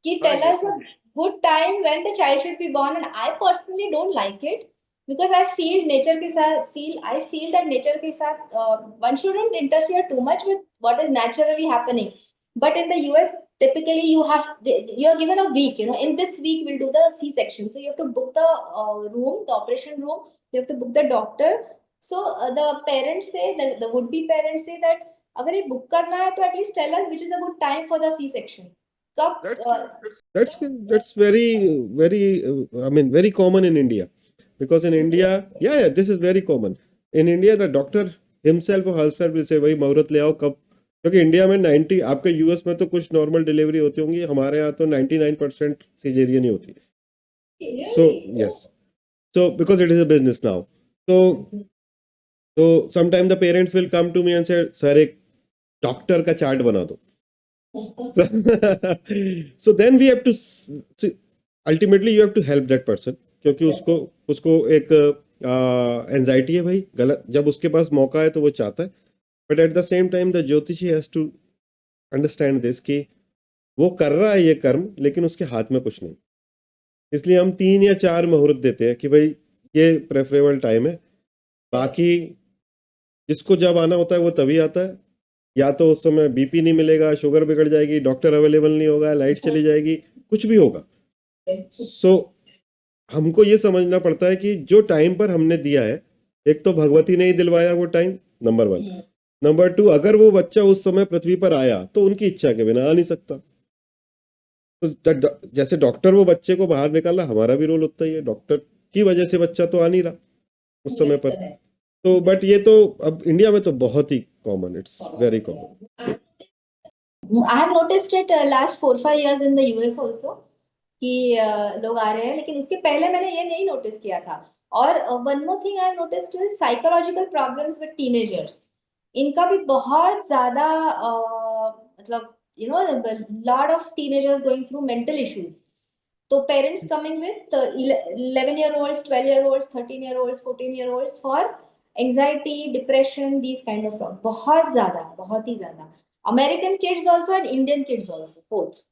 कि tell us a good time when the child should be born. And I personally don't like it because I feel that nature के साथ one shouldn't interfere too much with what is naturally happening. But in the US, typically you're given a week. In this week we'll do the C-section, so you have to book the room, the operation room. You have to book the doctor. So the parents say, the would-be parents say that अगर ये book करना है तो at least tell us which is a good time for the C-section. That's very I mean very common in India. Because in India, yeah, this is very common. In India, the doctor himself or herself will say, भाई मुहूर्त ले आओ कब. क्योंकि India में 90, आपके US में तो कुछ नॉर्मल डिलीवरी होती होंगी, हमारे यहाँ तो 99% सीजेरियन ही होती है. So yes, so because it is a business now, so sometimes the parents will come to me and say, sir एक डॉक्टर का चार्ट बना दो. So then we have to ultimately you have to help that person, क्योंकि उसको एक anxiety है भाई, गलत जब उसके पास मौका है तो वो चाहता है. But at the same time the ज्योतिषी हैज टू अंडरस्टैंड दिस कि वो कर रहा है ये कर्म लेकिन उसके हाथ में कुछ नहीं. इसलिए हम 3 या 4 मुहूर्त देते हैं कि भाई ये प्रेफरेबल टाइम है. बाकी जिसको जब आना होता है वो तभी आता है. या तो उस समय बीपी नहीं मिलेगा, शुगर बिगड़ जाएगी, डॉक्टर अवेलेबल नहीं होगा, लाइट चली जाएगी, कुछ भी होगा. सो हमको ये समझना पड़ता है कि जो टाइम पर हमने दिया है, एक तो भगवती ने ही दिलवाया वो टाइम, नंबर 1. नंबर 2, अगर वो बच्चा उस समय पृथ्वी पर आया तो उनकी इच्छा के बिना आ नहीं सकता. तो जैसे डॉक्टर वो बच्चे को बाहर निकाला, हमारा भी रोल होता ही है. डॉक्टर की वजह से बच्चा तो आ नहीं रहा उस समय पर. तो बट ये तो अब इंडिया में तो बहुत ही common, it's very common. I have noticed it last 4-5 years in the US also कि लोग आ रहे हैं, लेकिन उसके पहले मैंने ये नहीं नोटिस किया था. और one more thing I have noticed is psychological problems with teenagers. इनका भी बहुत ज्यादा मतलब lot of teenagers going through mental issues. तो parents coming with 11-year-olds, 12-year-olds, 13-year-olds, 14-year-olds for anxiety, depression, these kind of problem. बहुत ज्यादा, बहुत ही ज्यादा. American kids also and Indian kids also, both.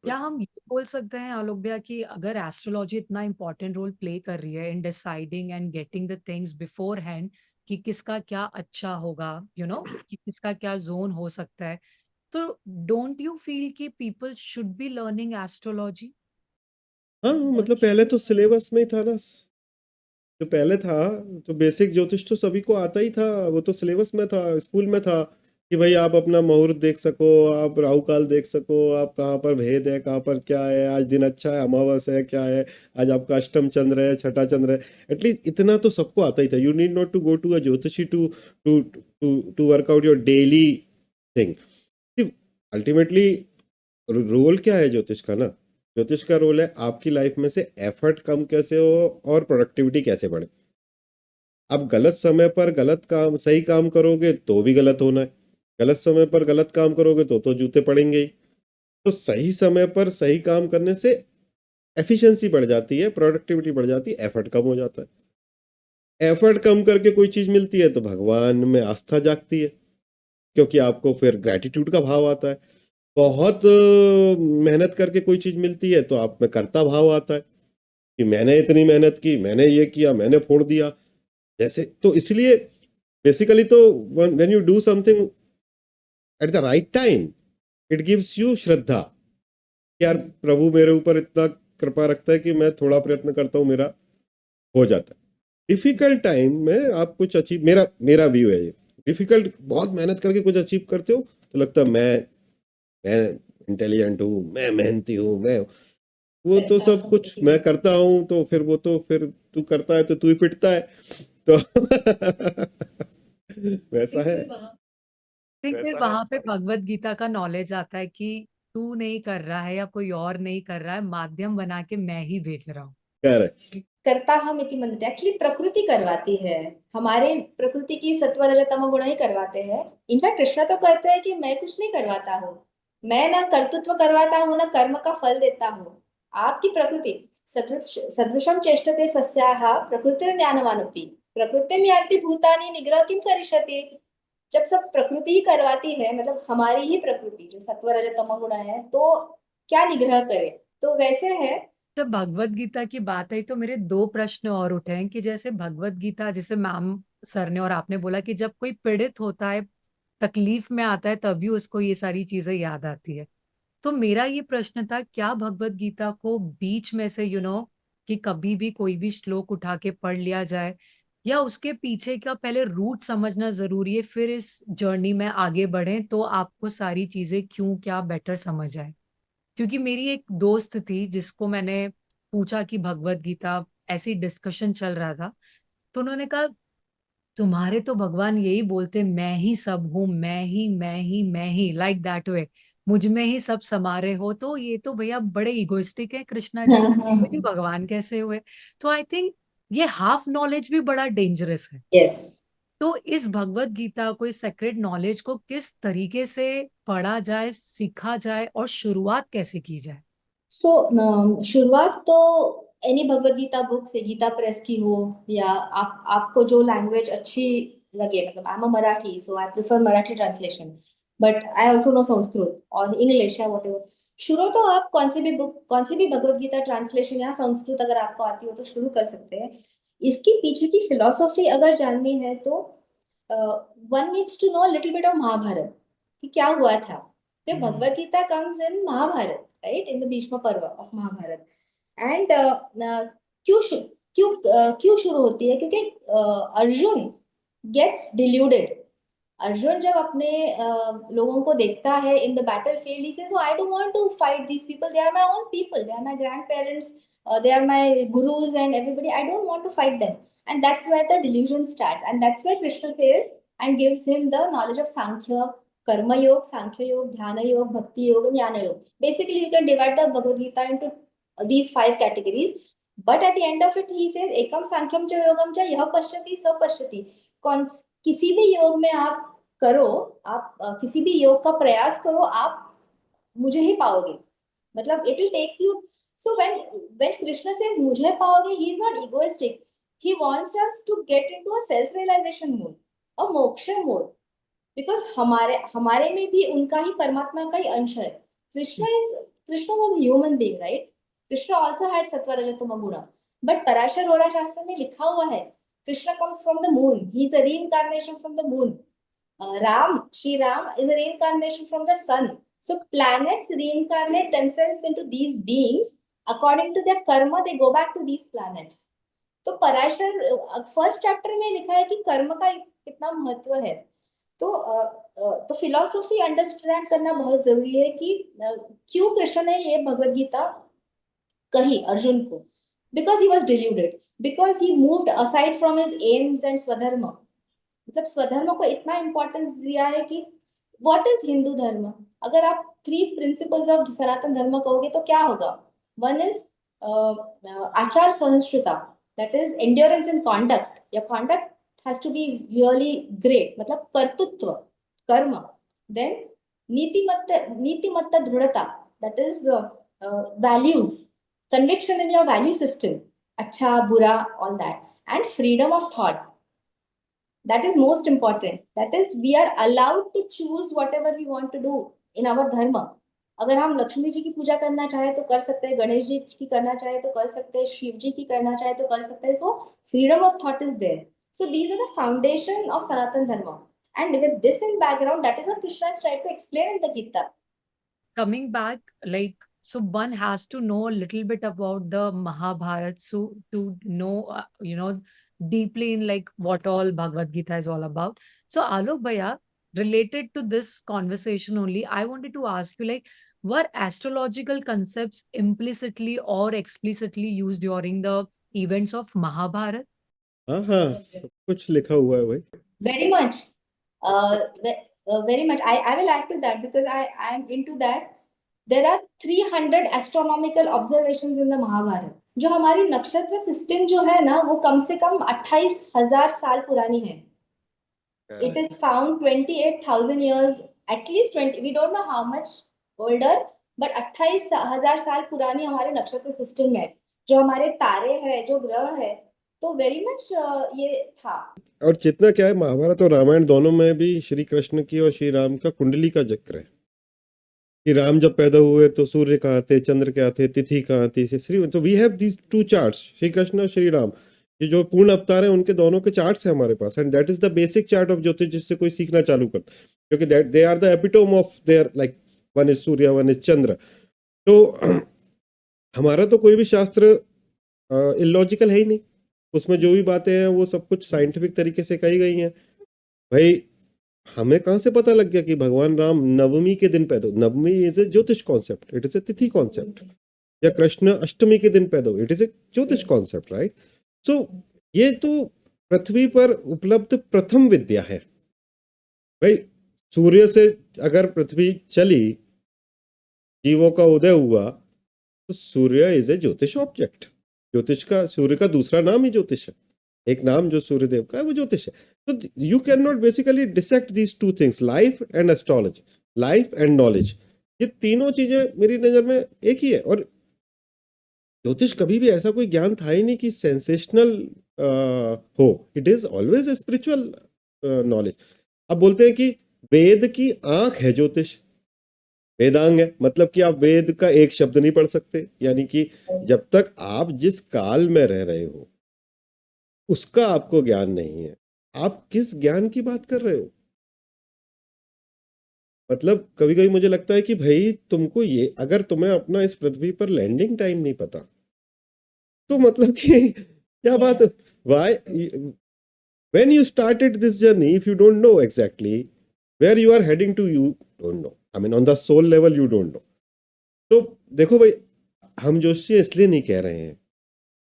क्या हम ये बोल सकते हैं आलोक भैया कि अगर एस्ट्रोलॉजी इतना इंपॉर्टेंट रोल प्ले कर रही है in deciding and getting the things before hand कि किसका क्या अच्छा होगा, कि किसका क्या जोन हो सकता है, तो डोंट यू फील कि people should be learning astrology? हाँ, मतलब पहले तो सिलेबस में ही था ना. जो पहले था तो बेसिक ज्योतिष तो सभी को आता ही था, वो तो सिलेबस में था, स्कूल में था कि भाई आप अपना मुहूर्त देख सको, आप राहु काल देख सको, आप कहाँ पर भेद है, कहाँ पर क्या है, आज दिन अच्छा है, अमावस है, क्या है, आज आपका अष्टम चंद्र है, छठा चंद्र है. एटलीस्ट इतना तो सबको आता ही था. You need not to go to a jyotishi to to to work out your daily thing. Ultimately role क्या है ज्योतिष का ना? ज्योतिष का रोल है आपकी लाइफ में से एफर्ट कम कैसे हो और प्रोडक्टिविटी कैसे बढ़े. आप गलत समय पर गलत काम, सही काम करोगे तो भी गलत होना है, गलत समय पर गलत काम करोगे तो जूते पड़ेंगे ही. तो सही समय पर सही काम करने से एफिशिएंसी बढ़ जाती है, प्रोडक्टिविटी बढ़ जाती है, एफर्ट कम हो जाता है. एफर्ट कम करके कोई चीज मिलती है तो भगवान में आस्था जागती है, क्योंकि आपको फिर ग्रैटिट्यूड का भाव आता है. बहुत मेहनत करके कोई चीज मिलती है तो आप में कर्ता भाव आता है कि मैंने इतनी मेहनत की, मैंने ये किया, मैंने फोड़ दिया जैसे। तो इसलिए बेसिकली तो when you do something at the right time it gives you shraddha. यार प्रभु मेरे ऊपर इतना कृपा रखता है कि मैं थोड़ा प्रयत्न करता हूँ, मेरा हो जाता है। डिफिकल्ट टाइम में आप कुछ अचीव, मेरा मेरा व्यू है ये, डिफिकल्ट बहुत मेहनत करके कुछ अचीव करते हो तो लगता है मैं इंटेलिजेंट हूँ, मैं मेहनती हूँ, मैं वो तो सब कुछ मैं करता हूँ, तो फिर वो तो फिर तू करता है तो तू ही पिटता है, तो वैसा है। फिर वहां पे भगवत गीता का नॉलेज आता है कि तू नहीं कर रहा है या कोई और नहीं कर रहा है, माध्यम बना के मैं ही भेज रहा हूँ। करेक्ट। करता हम इति मनते, एक्चुअली प्रकृति करवाती है, हमारे प्रकृति की सत्व रजत तमो गुण ही करवाते हैं। इनफैक्ट कृष्णा तो कहते हैं कि मैं कुछ नहीं करवाता हूँ, मैं ना कर्तृत्व करवाता हूँ ना कर्म का फल देता हूँ। आपकी प्रकृति सदृशम चेष्टते स्वस्याः प्रकृतिर्ज्ञानवानपि प्रकृतिं यान्ति भूतानि निग्रह किम करिष्यति। जब सब प्रकृति ही करवाती है, मतलब हमारी ही प्रकृति जो सत्व रजत तमो गुण है, तो क्या निग्रह करे। तो वैसे है। जब भगवत गीता की बात आई तो मेरे दो प्रश्न और उठे हैं कि जैसे भगवत गीता, जैसे मैम सर ने और आपने बोला कि जब कोई पीड़ित होता है, तकलीफ में आता है, तभी उसको ये सारी चीजें याद आती है। तो मेरा ये प्रश्न था, क्या भगवत गीता को बीच में से कि कभी भी कोई भी श्लोक उठा के पढ़ लिया जाए, या उसके पीछे का पहले रूट समझना जरूरी है, फिर इस जर्नी में आगे बढ़े तो आपको सारी चीजें क्यों क्या बेटर समझ आए। क्योंकि मेरी एक दोस्त थी जिसको मैंने पूछा कि भगवत गीता, ऐसी डिस्कशन चल रहा था, तो उन्होंने कहा तुम्हारे तो भगवान यही बोलते मैं ही सब हूँ, मैं ही लाइक दैट वे, मुझ में ही सब समारे हो, तो ये तो भैया बड़े इगोइस्टिक है कृष्णा जी, तो ये भगवान कैसे हुए। तो आई थिंक ये हाफ नॉलेज भी बड़ा डेंजरस है। यस। तो इस भगवत गीता को, इस सेक्रेड नॉलेज को किस तरीके से पढ़ा जाए, सीखा जाए और शुरुआत कैसे की जाए। शुरुआत तो एनी भगवत गीता बुक से, गीता प्रेस की हो या आपको जो लैंग्वेज अच्छी लगे, मतलब I am a Marathi so I prefer Marathi translation, but I also know Sanskrit और इंग्लिश या वॉट। शुरू तो आप कौन सी भी बुक, कौन सी भी भगवत गीता ट्रांसलेशन या संस्कृत अगर आपको आती हो तो शुरू कर सकते हैं। इसके पीछे की फिलोसॉफी अगर जाननी है तो one needs to know little bit of Mahabharat कि क्या हुआ था। कि Bhagavad Gita comes in Mahabharat, right, in the Bhishma Parva of Mahabharat. And क्यों क्यों क्यों शुरू होती है, क्योंकि अर्जुन गेट्स डिल्यूडेड। अर्जुन जब अपने लोगों को देखता है in the battlefield, he says I don't want to fight these people, they are my own people, they are my grandparents, they are my gurus and everybody, I don't want to fight them. And that's where the delusion starts, and that's where Krishna says and gives him the knowledge of Sankhya, Karma Yoga, Sankhya Yoga, Dhyana Yoga, Bhakti Yoga, and Jnana Yoga. Basically you can divide the Bhagavad Gita into these 5 categories, but at the end of it he says ekam sankhyam cha yogam cha yah pashyati sa pashyati। कौन किसी भी योग में आप करो, आप किसी भी योग का प्रयास करो, आप मुझे ही पाओगे, मतलब it will take you. So when Krishna says मुझे पाओगे, he is not egoistic, he wants us to get into a self realisation mode, a moksha mode, because हमारे हमारे में भी उनका ही, परमात्मा का ही अंश है। Krishna was human being, right. Krishna also had सत्व रजत तम गुण, बट पराशर रोड़ा शास्त्र में लिखा हुआ है Krishna comes from the moon, he is a reincarnation from the moon. Sri Ram is a reincarnation from the sun. So planets reincarnate themselves into these beings. According to their karma, they go back to these planets. तो Parashar first chapter में लिखा है कि कर्म का कितना महत्व है। तो फिलॉसफी अंडरस्टैंड करना बहुत जरूरी है कि क्यों कृष्ण ने ये भगवत गीता कही अर्जुन को। Because he was deluded, because he moved aside from his AIIMS and स्वधर्म। मतलब स्वधर्म को इतना इंपॉर्टेंस दिया है कि व्हाट इज हिंदू धर्म, अगर आप 3 प्रिंसिपल्स ऑफ सनातन धर्म कहोगे तो क्या होगा। वन इज आचार सहिष्णुता, that is endurance in conduct, your conduct has to be really great, मतलब कर्तृत्व, कर्म। देन नीतिमत्त दृढ़ता, that is values, conviction in your value system, अच्छा बुरा, all that. And freedom of thought, that is most important, that is we are allowed to choose whatever we want to do in our dharma, अगर हम लक्ष्मी जी की पूजा करना चाहे तो कर सकते हैं, गणेश जी की करना चाहे तो कर सकते हैं, शिव जी की करना चाहे तो कर सकते हैं. सो freedom of thought is there. So these are the foundation of Sanatan Dharma. And with this in background, that is what Krishna is trying to explain in the Gita. Coming back, like, so one has to know a little bit about the Mahabharata, so to know, deeply in like what all Bhagavad Gita is all about. So Alok Bhaiya, related to this conversation only, I wanted to ask you, like, were astrological concepts implicitly or explicitly used during the events of Mahabharata? हाँ हाँ, सब कुछ लिखा हुआ है भाई. Very much. Very much. I will add to that because I am into that. There are 300 astronomical observations in the Mahabharata. जो हमारी नक्षत्र सिस्टम जो है ना वो कम से कम 28,000 साल पुरानी है. It is found 28,000 years, at least 20. We don't know how much older, but 28,000 साल पुरानी हमारे नक्षत्र सिस्टम में जो हमारे तारे हैं, जो ग्रह है, तो वेरी मच ये था. और जितना क्या है, महाभारत और रामायण दोनों में भी श्री कृष्ण की और श्री राम का कुंडली का जिक्र है कि राम जब पैदा हुए तो सूर्य कहाँ थे, चंद्र क्या थे, तिथि कहाँ थी. श्री तो we have these two charts, Shri Krishna और श्री राम, ये जो पूर्ण अवतार है उनके दोनों के चार्ट्स है हमारे पास. And that is the basic chart of jyotish जिससे कोई सीखना चालू कर, क्योंकि that they are the epitome of their, like one is Surya, one is Chandra. तो हमारा तो कोई भी शास्त्र इलॉजिकल है ही नहीं. उसमें जो भी बातें हैं वो सब कुछ साइंटिफिक तरीके से कही गई हैं. भाई हमें कहाँ से पता लग गया कि भगवान राम नवमी के दिन पैदा, नवमी इज ए ज्योतिष कॉन्सेप्ट, इट इज ए तिथि कॉन्सेप्ट. या कृष्ण अष्टमी के दिन पैदा, इट इज ए ज्योतिष कॉन्सेप्ट, राइट. सो ये तो पृथ्वी पर उपलब्ध प्रथम विद्या है भाई. सूर्य से अगर पृथ्वी चली, जीवों का उदय हुआ, तो सूर्य इज ए ज्योतिष ऑब्जेक्ट. ज्योतिष का, सूर्य का दूसरा नाम ही ज्योतिष है. एक नाम जो सूर्य देव का है वो ज्योतिष है. तो you can not basically dissect these two things, life and astrology, life and knowledge. ये तीनों चीजें मेरी नजर में एक ही है. और ज्योतिष कभी भी ऐसा कोई ज्ञान था ही नहीं कि सेंसेशनल हो. It is always a spiritual knowledge. अब बोलते हैं कि वेद की आंख है ज्योतिष, वेदांग है, मतलब कि आप वेद का एक शब्द नहीं पढ़ सकते. यानी कि जब तक आप जिस काल में रह रहे हो उसका आपको ज्ञान नहीं है, आप किस ज्ञान की बात कर रहे हो. मतलब कभी कभी मुझे लगता है कि भाई तुमको ये, अगर तुम्हें अपना इस पृथ्वी पर लैंडिंग टाइम नहीं पता तो मतलब कि क्या बात. Why when you started this journey, if you don't know exactly where you are heading to, you don't know. I mean on the soul level you don't know. तो देखो भाई, हम जोशी इसलिए नहीं कह रहे हैं,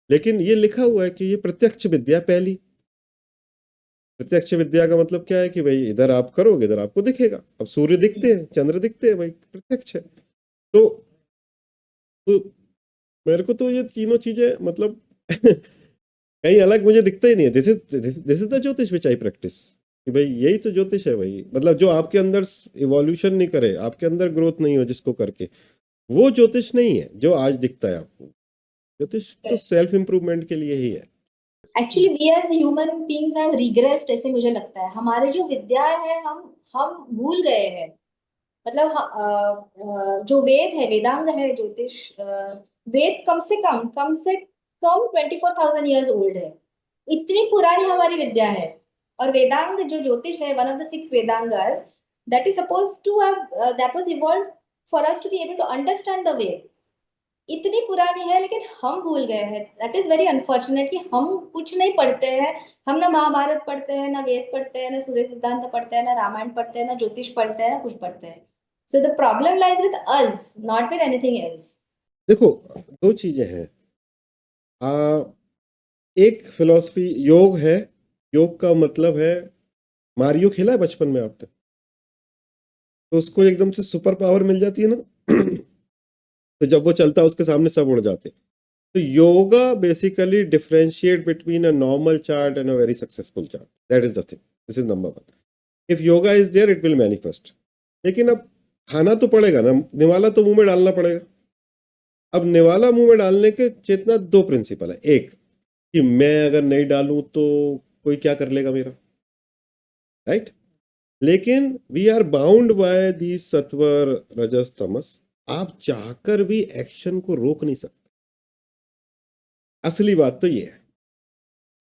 लेकिन ये लिखा हुआ है कि ये प्रत्यक्ष विद्या पहली. प्रत्यक्ष विद्या का मतलब क्या है कि भाई इधर आप करोगे इधर आपको दिखेगा. अब सूर्य दिखते हैं, चंद्र दिखते हैं, भाई प्रत्यक्ष है. तो मेरे को तो ये तीनों चीजें मतलब कहीं अलग मुझे दिखता ही नहीं है. दिस इज द ज्योतिष विच आई प्रैक्टिस. कि भाई यही तो ज्योतिष है भाई. मतलब जो आपके अंदर इवोल्यूशन नहीं करे, आपके अंदर ग्रोथ नहीं हो जिसको करके, वो ज्योतिष नहीं है जो आज दिखता है आपको. ज्योतिष तो सेल्फ इंप्रूवमेंट के लिए ही है. Actually we as human beings have regressed, ऐसे मुझे लगता है. हमारे जो विद्या है हम भूल गए हैं. मतलब जो वेद है, वेदांग है, ज्योतिष, वेद कम से कम 24,000 years ओल्ड है. इतनी पुरानी हमारी विद्या है. और वेदांग जो ज्योतिष है, one of the 6 वेदांगास, that is supposed to have that was evolved for us to be able to understand the Ved. इतनी पुरानी है लेकिन हम भूल गए हैं. दैट इज वेरी अनफॉर्चुनेट कि हम कुछ नहीं पढ़ते हैं. हम ना महाभारत पढ़ते हैं, ना वेद पढ़ते हैं, ना सूर्य सिद्धांत पढ़ते हैं, ना रामायण पढ़ते हैं, ना ज्योतिष पढ़ते हैं, ना कुछ पढ़ते हैं. So the problem lies with us, not with anything else. देखो, दो चीजें हैं. एक फिलॉसफी योग है. योग का मतलब है, मारियो खेला है बचपन में आपने, तो उसको एकदम से सुपर पावर मिल जाती है ना तो जब वो चलता है उसके सामने सब उड़ जाते. तो yoga basically differentiate between a normal chart and a very successful chart. That is the thing. This is number 1. If yoga is there it will manifest. लेकिन अब खाना तो पड़ेगा ना, निवाला तो मुंह में डालना पड़ेगा. अब निवाला मुंह में डालने के चेतना 2 प्रिंसिपल है. एक कि मैं अगर नहीं डालूं तो कोई क्या कर लेगा मेरा, राइट. लेकिन we are bound by the sattva rajas तमस. आप चाहकर भी एक्शन को रोक नहीं सकते। असली बात तो ये है।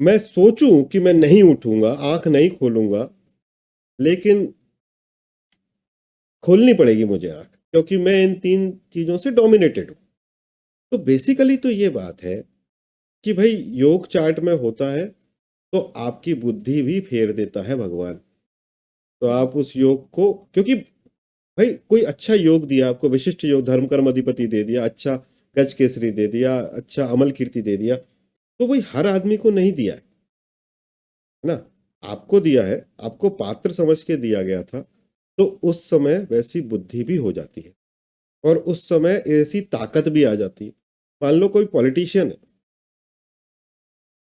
मैं सोचूं कि मैं नहीं उठूंगा, आंख नहीं खोलूंगा, लेकिन खोलनी पड़ेगी मुझे आंख, क्योंकि मैं इन 3 चीजों से डोमिनेटेड हूं। तो बेसिकली तो ये बात है कि भाई योग चार्ट में होता है तो आपकी बुद्धि भी फेर देता है भगवान। तो आप उस योग को, क्योंकि भाई कोई अच्छा योग दिया आपको, विशिष्ट योग, धर्म कर्म अधिपति दे दिया, अच्छा गज केसरी दे दिया, अच्छा अमल कीर्ति दे दिया, तो वही हर आदमी को नहीं दिया है ना। आपको दिया है, आपको पात्र समझ के दिया गया था, तो उस समय वैसी बुद्धि भी हो जाती है और उस समय ऐसी ताकत भी आ जाती है। मान लो कोई पॉलिटिशियन है,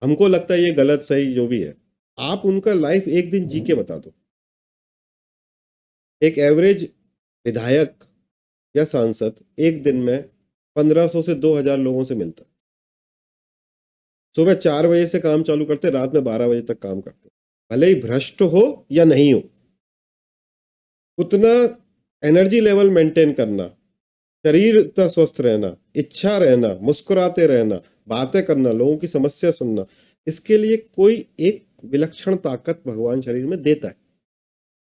हमको लगता है ये गलत सही जो भी है, आप उनका लाइफ एक दिन जी के बता दो। एक एवरेज विधायक या सांसद एक दिन में 1500 से 2000 लोगों से मिलता है। सुबह 4 बजे से काम चालू करते, रात में 12 बजे तक काम करते, भले ही भ्रष्ट हो या नहीं हो, उतना एनर्जी लेवल मेंटेन करना, शरीर इतना स्वस्थ रहना, इच्छा रहना, मुस्कुराते रहना, बातें करना, लोगों की समस्या सुनना, इसके लिए कोई एक विलक्षण ताकत भगवान शरीर में देता है।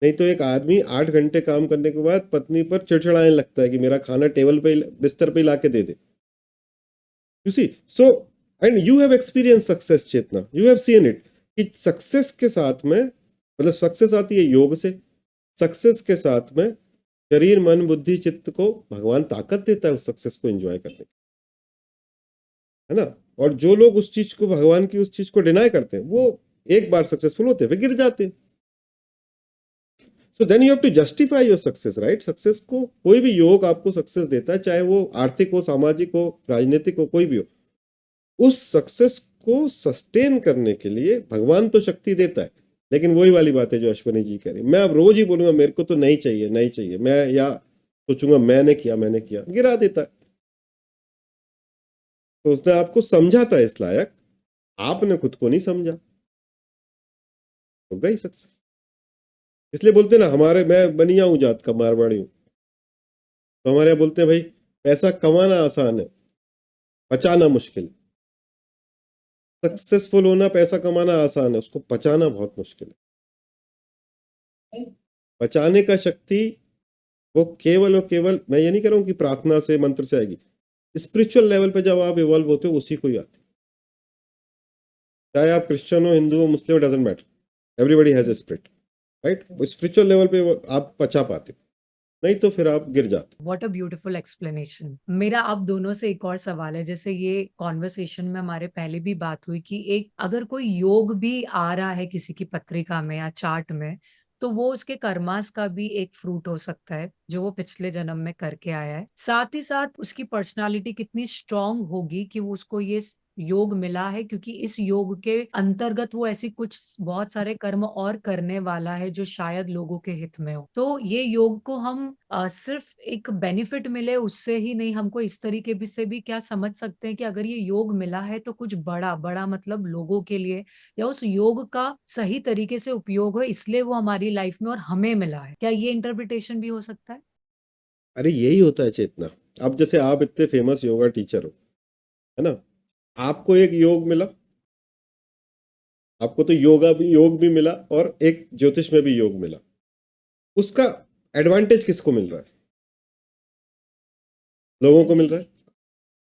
नहीं तो एक आदमी 8 घंटे काम करने के बाद पत्नी पर चिड़चिड़ाने लगता है कि मेरा खाना टेबल पे, बिस्तर पे ला के दे दे। You see, so and you have experience success chetna, you have seen it कि सक्सेस के साथ में, मतलब सक्सेस आती है योग से, सक्सेस के साथ में शरीर मन बुद्धि चित्त को भगवान ताकत देता है उस सक्सेस को एंजॉय करने की, है ना। और जो लोग उस चीज को, भगवान की उस चीज को डिनाई करते हैं, वो एक बार सक्सेसफुल होते हैं फिर गिर जाते हैं। So then you have to justify your success, right. Success को, कोई भी योग आपको सक्सेस देता है, चाहे वो आर्थिक हो, सामाजिक हो, राजनीतिक हो, कोई भी हो, उस सक्सेस को सस्टेन करने के लिए भगवान तो शक्ति देता है। लेकिन वही वाली बात है जो अश्विनी जी कह रही, मैं अब रोज ही बोलूंगा मेरे को तो नहीं चाहिए नहीं चाहिए, मैं या सोचूंगा मैंने किया, गिरा देता है। तो उसने आपको समझा था इस लायक, आपने खुद को नहीं समझा, तो गई सक्सेस। इसलिए बोलते ना, हमारे, मैं बनिया हूं जात का, मारवाड़ी हूं, तो हमारे यहाँ बोलते हैं भाई पैसा कमाना आसान है, बचाना मुश्किल। सक्सेसफुल होना, पैसा कमाना आसान है, उसको बचाना बहुत मुश्किल है। बचाने का शक्ति वो केवल और केवल, मैं ये नहीं कह रहा हूं कि प्रार्थना से मंत्र से आएगी, स्पिरिचुअल लेवल पे जब आप इवॉल्व होते हो उसी को ही आती है। चाहे आप क्रिश्चियन हो, हिंदू हो, Muslim, doesn't matter, everybody has a spirit, right. वो स्पिरिचुअल लेवल पे आप बचा पाते हो, नहीं तो फिर आप गिर जाते। What a beautiful explanation. मेरा आप दोनों से एक और सवाल है, जैसे ये कॉन्वर्सेशन में हमारे पहले भी बात हुई कि एक अगर कोई योग भी आ रहा है किसी की पत्रिका में या चार्ट में, तो वो उसके कर्मास का भी एक फ्रूट हो सकता है जो वो पिछले जन्म में करके आया है। साथ ही साथ उसकी पर्सनालिटी कितनी स्ट्रांग होगी कि वो उसको ये योग मिला है, क्योंकि इस योग के अंतर्गत वो ऐसी कुछ बहुत सारे कर्म और करने वाला है जो शायद लोगों के हित में हो। तो ये योग को हम सिर्फ एक बेनिफिट मिले उससे ही नहीं, हमको इस तरीके भी से भी क्या समझ सकते हैं कि अगर ये योग मिला है तो कुछ बड़ा बड़ा मतलब लोगों के लिए, या उस योग का सही तरीके से उपयोग हो इसलिए वो हमारी लाइफ में और हमें मिला है। क्या ये इंटरप्रिटेशन भी हो सकता है? अरे यही होता है चेतना। अब जैसे आप इतने फेमस योगा टीचर हो, है ना, आपको एक योग मिला, आपको तो योग भी मिला और एक ज्योतिष में भी योग मिला, उसका एडवांटेज किसको मिल रहा है? लोगों को मिल रहा है।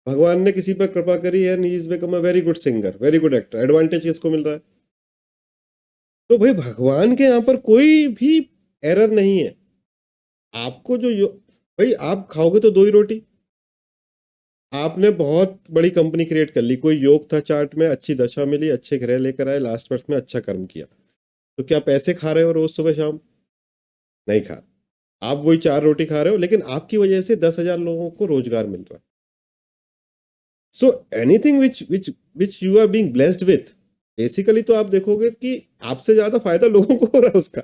भगवान ने किसी पर कृपा करी है, he is become a very good singer, very good actor, advantage किसको मिल रहा है? तो भाई भगवान के यहाँ पर कोई भी एरर नहीं है। आपको जो भाई आप खाओगे तो 2 ही रोटी, आपने बहुत बड़ी कंपनी क्रिएट कर ली, कोई योग था चार्ट में, अच्छी दशा मिली, अच्छे ग्रह लेकर आए, लास्ट बर्थ में अच्छा कर्म किया, तो क्या पैसे खा रहे हो रोज सुबह शाम? नहीं खा। आप वही 4 रोटी खा रहे हो, लेकिन आपकी वजह से 10,000 लोगों को रोजगार मिल रहा है। So anything which you are being blessed with, basically तो आप देखोगे कि आपसे ज्यादा फायदा लोगों को हो रहा है उसका।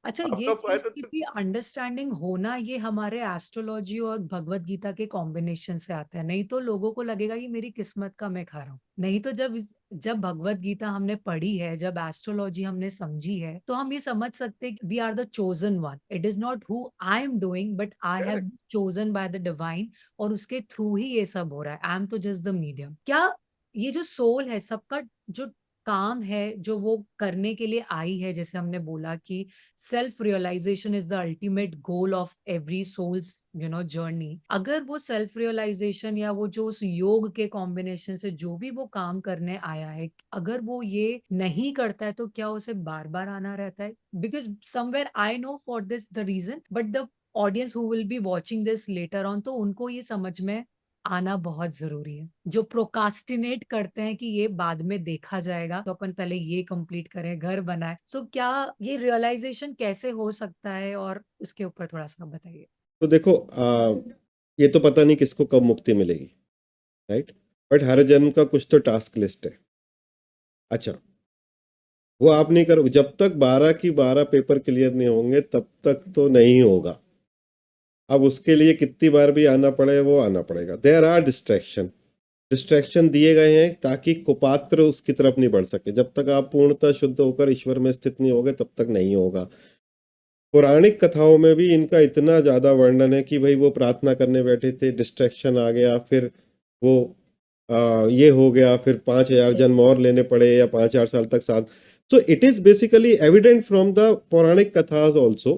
अच्छा, ये आपका चीज फायदा की तो भी अंडरस्टैंडिंग होना ये हमारे एस्ट्रोलॉजी और भगवत गीता के कॉम्बिनेशन से आता है। नहीं तो लोगों को लगेगा ये मेरी किस्मत का मैं खा रहा हूँ। नहीं तो जब जब भगवत गीता हमने पढ़ी है, जब एस्ट्रोलॉजी हमने समझी है, तो हम ये समझ सकते हैं we are the chosen one. It is not who I am doing, but I have correct. Chosen by the divine, और उसके थ्रू ही ये सब हो रहा है। आई एम तो जस्ट द मीडियम। क्या ये जो सोल है, सबका जो काम है, जो वो करने के लिए आई है, जैसे हमने बोला कि self realisation is the ultimate goal of every soul's journey. अगर वो सेल्फ रियलाइजेशन या वो जो उस योग के कॉम्बिनेशन से जो भी वो काम करने आया है, अगर वो ये नहीं करता है, तो क्या उसे बार बार आना रहता है? Because somewhere I know for this the reason, but the audience who will be watching this later on, तो उनको ये समझ में आना बहुत जरूरी है। जो प्रोकास्टिनेट करते हैं कि ये बाद में देखा जाएगा, तो अपन पहले ये कंप्लीट करें, घर बनाए। सो क्या ये रियलाइजेशन कैसे हो सकता है, और उसके ऊपर थोड़ा सा बताइए। तो देखो ये तो पता नहीं किसको कब मुक्ति मिलेगी, राइट? बट हर जन्म का कुछ तो टास्क लिस्ट है। अच्छा, वो आप नहीं करोगे जब तक 12 की 12 पेपर क्लियर नहीं होंगे, तब तक तो नहीं होगा। अब उसके लिए कितनी बार भी आना पड़े, वो आना पड़ेगा। देयर आर डिस्ट्रैक्शन दिए गए हैं ताकि कुपात्र उसकी तरफ नहीं बढ़ सके। जब तक आप पूर्णतः शुद्ध होकर ईश्वर में स्थित नहीं होगे, तब तक नहीं होगा। पौराणिक कथाओं में भी इनका इतना ज्यादा वर्णन है कि भाई वो प्रार्थना करने बैठे थे, डिस्ट्रैक्शन आ गया, फिर वो ये हो गया, फिर 5000 जन्म और लेने पड़े, या 5000 साल तक साथ। So it is basically evident from the पौराणिक कथास ऑल्सो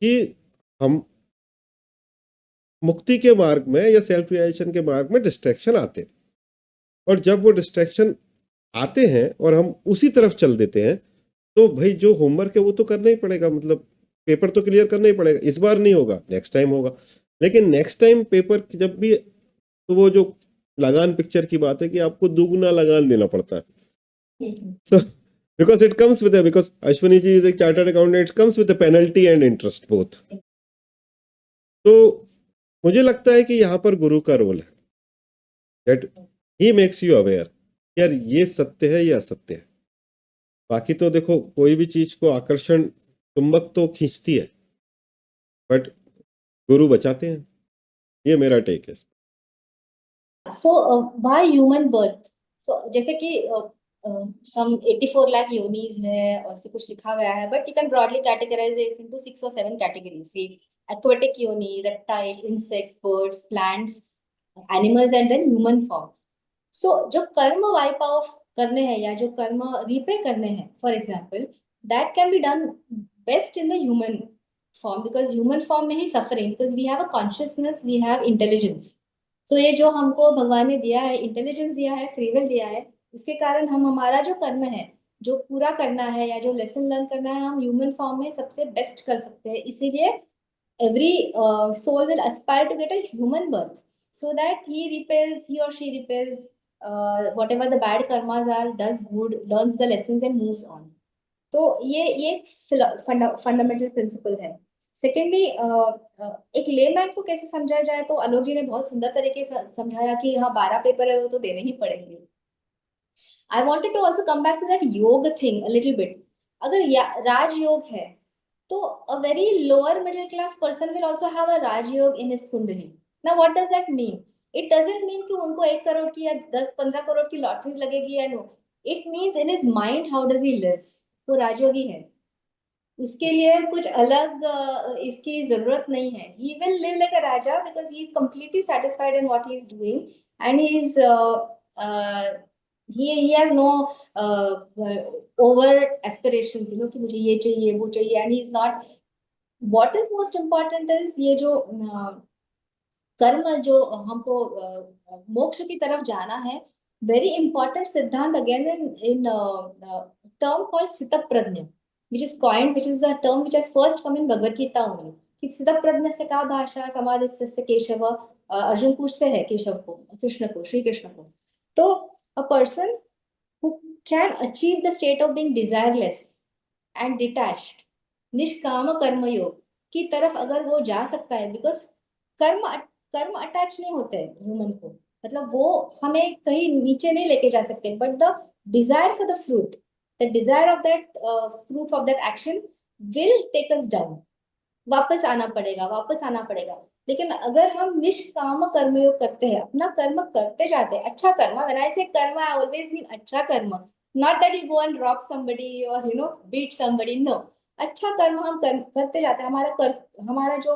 कि हम मुक्ति के मार्ग में या सेल्फ रियलाइजेशन के मार्ग में डिस्ट्रैक्शन आते हैं, और जब वो डिस्ट्रैक्शन आते हैं और हम उसी तरफ चल देते हैं, तो भाई जो होमवर्क है वो तो करना ही पड़ेगा। मतलब पेपर तो क्लियर करना ही पड़ेगा। इस बार नहीं होगा, नेक्स्ट टाइम होगा। लेकिन नेक्स्ट टाइम पेपर जब भी, तो वो जो लगान पिक्चर की बात है कि आपको दुगना लगान देना पड़ता है। So because it comes with, because Ashwini ji is a chartered accountant, it comes with penalty and interest both. तो मुझे लगता है कि यहाँ पर गुरु का रोल है, that he makes you aware, यार ये सत्य है, ये असत्य है। बाकी तो देखो, कोई भी चीज को आकर्षण चुंबक तो खींचती है, बट गुरु बचाते हैं। ये मेरा टेक है। So, why human birth? So, जैसे कि some 84 lakh योनीज है और ऐसे कुछ लिखा गया है, but you can broadly categorize it into 6 or 7 categories. See, aquatic yoni, reptile, insects, birds, plants, animals, and then human form. So, जो कर्म वाइप ऑफ करने हैं या जो कर्म रीपे करने हैं, for example, that can be done best in the human form, because human form में ही suffering, because we have a consciousness, we have intelligence. तो ये जो हमको भगवान ने दिया है, इंटेलिजेंस दिया है, फ्री विल दिया है, उसके कारण हम हमारा जो कर्म है, जो पूरा करना है या जो लेसन लर्न करना है, हम ह्यूमन फॉर्म में सबसे बेस्ट कर सकते हैं। इसीलिए every soul will aspire to get a human birth so that he or she repairs whatever the bad karmas are, does good, learns the lessons and moves on. तो ये fundamental principle है। Secondly, एक layman को कैसे समझा जाए, तो आलोक जी ने बहुत सुंदर तरीके से समझाया कि हाँ 12 पेपर है वो तो देने ही पड़ेंगे। I wanted to also come back to that yog thing a little bit. अगर राजयोग है, तो a very lower middle class person will also have a Rajyog in his Kundali. Now, what does that mean? It doesn't mean कि उनको 1 करोड़ की या 10-15 करोड़ की lottery लगेगी या no. It means in his mind how does he live? वो राजयोगी है, उसके लिए कुछ अलग इसकी जरूरत नहीं है। He will live like a Raja because he is completely satisfied in what he is doing, and he is he has no over aspirations, कि मुझे ये चाहिए वो चाहिए, and he is not. What is most important is ये जो कर्म जो हमको मोक्ष की तरफ जाना है, very important siddhant again in term called sthitaprajna, which is coined, which is a term which has first come in Bhagavad Gita only, कि स्थितप्रज्ञ से का भाषा समाधिस्य केशव। अर्जुन पूछते हैं केशव को, कृष्ण को, श्री कृष्ण को। तो a person who can achieve the state of being desireless and detached, निष्काम कर्म योग की तरफ अगर वो जा सकता है, बिकॉज कर्म अटैच नहीं होते ह्यूमन को, मतलब वो हमें कहीं नीचे नहीं लेके जा सकते, but the desire for the fruit, the desire of that fruit of that action will take us down. वापस आना पड़ेगा। लेकिन अगर हम निष्काम कर्मयोग करते हैं, अपना कर्म करते जाते हैं, अच्छा कर्म, when I say कर्म I always mean अच्छा कर्म, not that you go and rob somebody or beat somebody, no. अच्छा कर्म हम करते जाते हैं, हमारा जो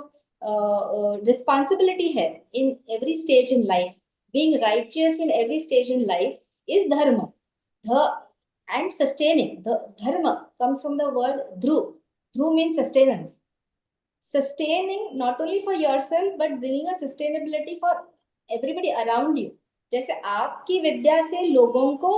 रिस्पॉन्सिबिलिटी है in every stage in life, being righteous in every stage in life is dharma. And sustaining the dharma comes from the word dhru. Dhru means sustenance. Sustaining not only for yourself but bringing a sustainability for everybody around you. जैसे आपकी विद्या से लोगों को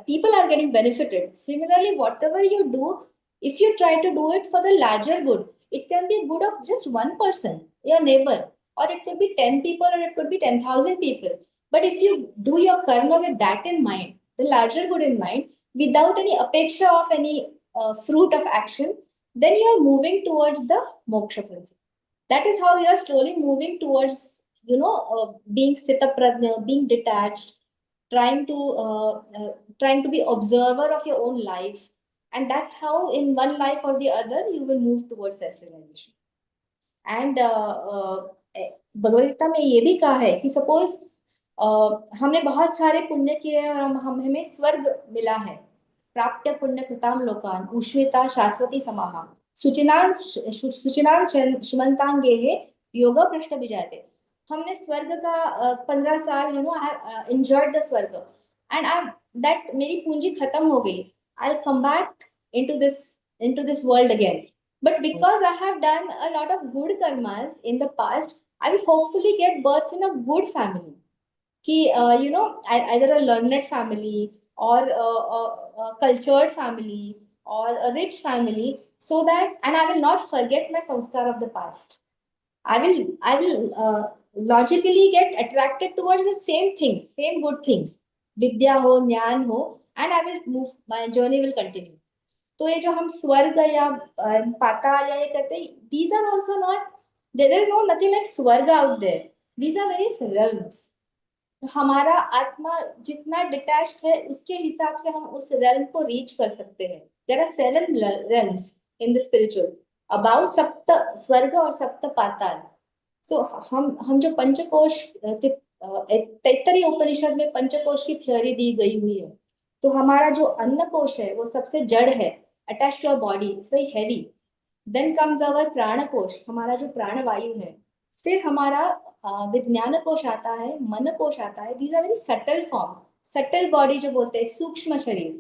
people are getting benefited. Similarly, whatever you do, if you try to do it for the larger good, it can be good of just one person, your neighbor, or it could be 10 people, or it could be 10,000 people. But if you do your karma with that in mind, the larger good in mind, without any apeksha of any fruit of action, then you are moving towards the moksha principle. That is how you are slowly moving towards, being sthita prajna, being detached, trying to be observer of your own life, and that's how in one life or the other you will move towards self-realization. And Bhagavad Gita में ये भी कहा है कि suppose हमने बहुत सारे पुण्य किए हैं और हमें स्वर्ग मिला है, प्राप्य पुण्य कृताम लोकान उष्णिता शाश्वती समाहा सुचिनान श्रीमंतांगे योग प्रश्न विजाते. हमने स्वर्ग का 15 साल enjoyed the swarg, and that मेरी पूंजी खत्म हो गई, I come back into this world again. But because I have done a lot of good karmas in the past, I will hopefully get birth in a good family. Ki, either a learned family or a cultured family or a rich family, so that, and I will not forget my samskar of the past. I will logically get attracted towards the same things, same good things. Vidya ho, jnana ho, and I will move, my journey will continue. तो ये जो हम स्वर्ग या पाताल या ये करते हैं, these are also not, there is no nothing like स्वर्ग out there. These are various realms. हमारा आत्मा जितना डिटैच्ड है उसके हिसाब से हम उस realm को रीच कर सकते हैं. There are 7 realms in the spiritual, about सप्त स्वर्ग और सप्त पाताल. So हम जो पंचकोश, तैत्तरीय उपनिषद में पंचकोश की थ्योरी दी गई हुई है. तो हमारा जो अन्न कोश है वो सबसे जड़ है, attached to our body, it's very heavy. Then comes our प्राण कोश, हमारा जो प्राण वायु है. फिर हमारा विज्ञान कोश आता है, मन कोश आता है. These are very subtle forms, subtle body जो बोलते हैं, सूक्ष्म शरीर,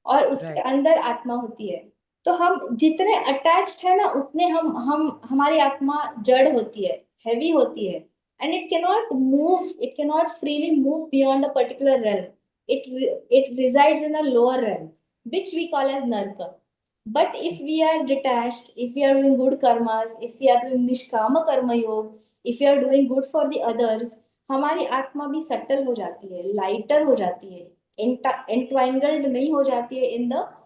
और उसके अंदर आत्मा होती है. तो हम जितने अटैच्ड है ना, उतने हम हमारी आत्मा जड़ होती है, heavy होती है, and it cannot move, it cannot freely move beyond a particular realm. It resides in a lower realm, which we call as narka. But if we are detached, if we are doing good karmas, if we are doing nishkama karma yoga, if we are doing good for the others, हमारी आत्मा भी subtle हो जाती है, lighter हो जाती है, entwined नहीं हो जाती है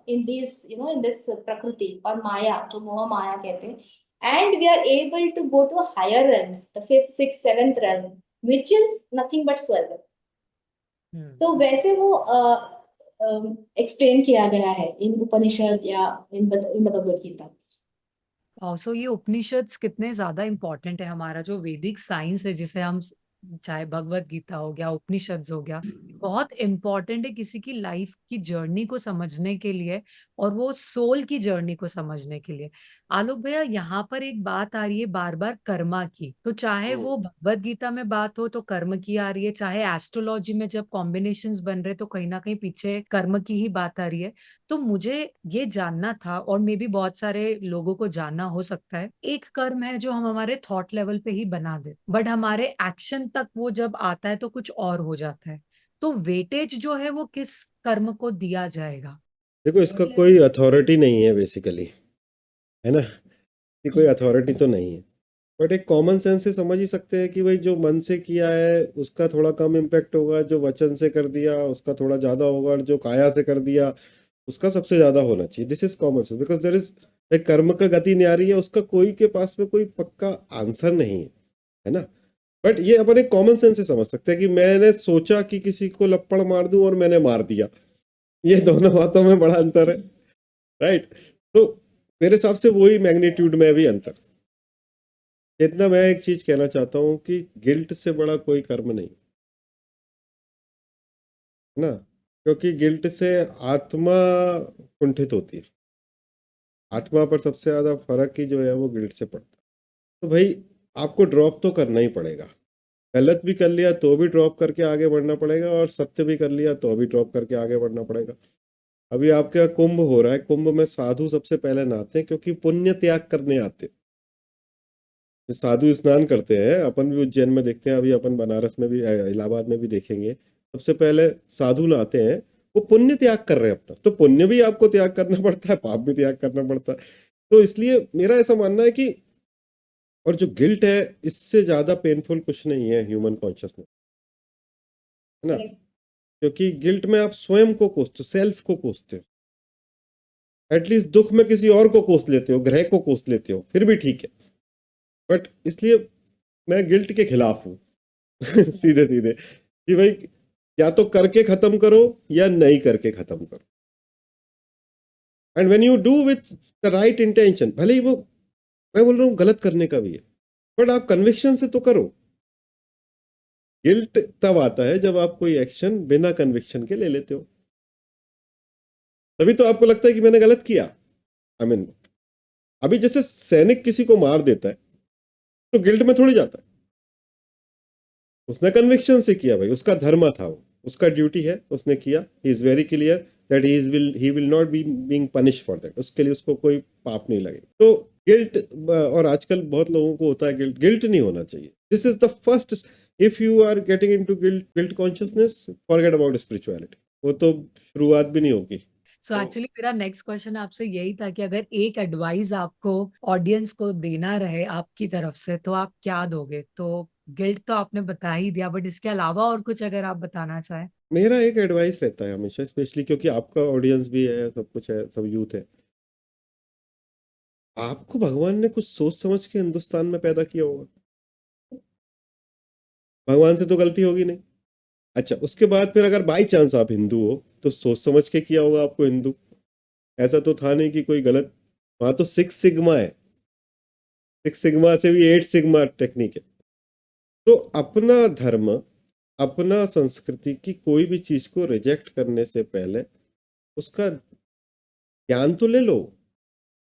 in this प्रकृति और माया, जो मोह माया कहते हैं. And we are able to go to higher realms, the 5th, 6th, 7th realm, which is nothing but स्वर्ग. तो वैसे वो एक्सप्लेन किया गया है इन उपनिषद या इन भगवद गीता. सो ये उपनिषद्स कितने ज्यादा इम्पोर्टेंट है. हमारा जो वैदिक साइंस है, जिसे हम चाहे भगवत गीता हो गया, उपनिषद्स हो गया, बहुत इम्पोर्टेंट है किसी की लाइफ की जर्नी को समझने के लिए, और वो सोल की जर्नी को समझने के लिए. आलोक भैया, यहाँ पर एक बात आ रही है बार बार कर्मा की. तो चाहे वो भगवत गीता में बात हो तो कर्म की आ रही है, चाहे एस्ट्रोलॉजी में जब कॉम्बिनेशंस बन रहे तो कहीं ना कहीं पीछे कर्म की ही बात आ रही है. तो मुझे ये जानना था, और मे भी बहुत सारे लोगों को जानना हो सकता है, एक कर्म है जो हम हमारे थॉट लेवल पे ही बना दे, बट हमारे एक्शन तक वो जब आता है तो कुछ और हो जाता है. तो वेटेज जो है वो किस कर्म को दिया जाएगा? देखो, इसका कोई अथॉरिटी नहीं है बेसिकली, है ना, कि कोई अथॉरिटी तो नहीं है. बट एक कॉमन सेंस से समझ ही सकते हैं कि भाई जो मन से किया है उसका थोड़ा कम इम्पैक्ट होगा, जो वचन से कर दिया उसका थोड़ा ज्यादा होगा, और जो काया से कर दिया उसका सबसे ज्यादा होना चाहिए. This is common sense, because there is एक कर्म का गति न्यारी है, उसका कोई के पास में कोई पक्का आंसर नहीं है ना. बट ये अपन एक कॉमन सेंस से समझ सकते हैं कि मैंने सोचा कि किसी को लपड़ मार दूं और मैंने मार दिया, ये दोनों बातों में बड़ा अंतर है, राइट. तो मेरे हिसाब से वही मैग्नीट्यूड में भी अंतर। इतना मैं एक चीज कहना चाहता हूँ कि गिल्ट से बड़ा कोई कर्म नहीं है ना, क्योंकि गिल्ट से आत्मा कुंठित होती है। आत्मा पर सबसे ज्यादा फर्क ही जो है वो गिल्ट से पड़ता है। तो भाई आपको ड्रॉप तो करना ही पड़ेगा। गलत भी कर लिया तो भी ड्रॉप करके आगे बढ़ना पड़ेगा, और सत्य भी कर लिया तो भी ड्रॉप करके आगे बढ़ना पड़ेगा। अभी आपके यहाँ कुंभ हो रहा है, कुंभ में साधु सबसे पहले नहाते हैं क्योंकि पुण्य त्याग करने आते हैं। जो साधु स्नान करते हैं, अपन भी उज्जैन में देखते हैं, अभी अपन बनारस में भी इलाहाबाद में भी देखेंगे, सबसे पहले साधु नहाते हैं, वो पुण्य त्याग कर रहे हैं अपना। तो पुण्य भी आपको त्याग करना पड़ता है, पाप भी त्याग करना पड़ता है। तो इसलिए मेरा ऐसा मानना है कि, और जो गिल्ट है इससे ज्यादा पेनफुल कुछ नहीं है ह्यूमन कॉन्शियसनेस, है ना। क्योंकि गिल्ट में आप स्वयं को कोसते हो, सेल्फ को कोसते हो। एटलीस्ट दुख में किसी और को कोस लेते हो, ग्रह को कोस लेते हो, फिर भी ठीक है। बट इसलिए मैं गिल्ट के खिलाफ हूँ सीधे सीधे, कि भाई या तो करके खत्म करो या नहीं करके खत्म करो। And when you do with the right intention, भले ही वो, मैं बोल रहा हूँ गलत करने का भी है, बट आप कन्विक्शन से तो करो। गिल्ट तब आता है जब आप कोई एक्शन बिना कन्विक्शन के ले लेते हो, तभी तो आपको लगता है कि मैंने गलत किया। आई मीन अभी जैसे सैनिक किसी को मार देता है तो गिल्ट में थोड़ी जाता है, उसने कन्विक्शन से किया, भाई उसका धर्म था, वो उसका ड्यूटी है, उसने किया। He is very clear that he will not be being punish for that, उसके लिए उसको कोई पाप नहीं लगे। तो गिल्ट, और आजकल बहुत लोगों को होता है गिल्ट, गिल्ट नहीं होना चाहिए। This is the first, if you are getting into guilt consciousness, forget about spirituality, वो तो शुरुआत भी नहीं होगी। सो एक्चुअली मेरा नेक्स्ट क्वेश्चन आपसे यही था कि अगर एक एडवाइस आपको ऑडियंस को देना रहे आपकी तरफ से तो आप क्या दोगे? तो गिल्ट तो आपने बता ही दिया, बट इसके अलावा और कुछ अगर आप बताना चाहें। मेरा एक एडवाइस रहता है हमेशा, स्पेशली क्योंकि आपका ऑडियंस भी है, सब कुछ है, सब यूथ है। आपको भगवान ने कुछ सोच समझ के हिंदुस्तान में पैदा किया होगा, भगवान से तो गलती होगी नहीं। अच्छा, उसके बाद फिर अगर बाई चांस आप हिंदू हो तो सोच समझ के किया होगा आपको हिंदू, ऐसा तो था नहीं कि कोई गलत। वहां तो 6 सिग्मा है, 6 सिग्मा से भी 8 सिग्मा टेक्निक है। तो अपना धर्म, अपना संस्कृति की कोई भी चीज को रिजेक्ट करने से पहले उसका ज्ञान तो ले लो,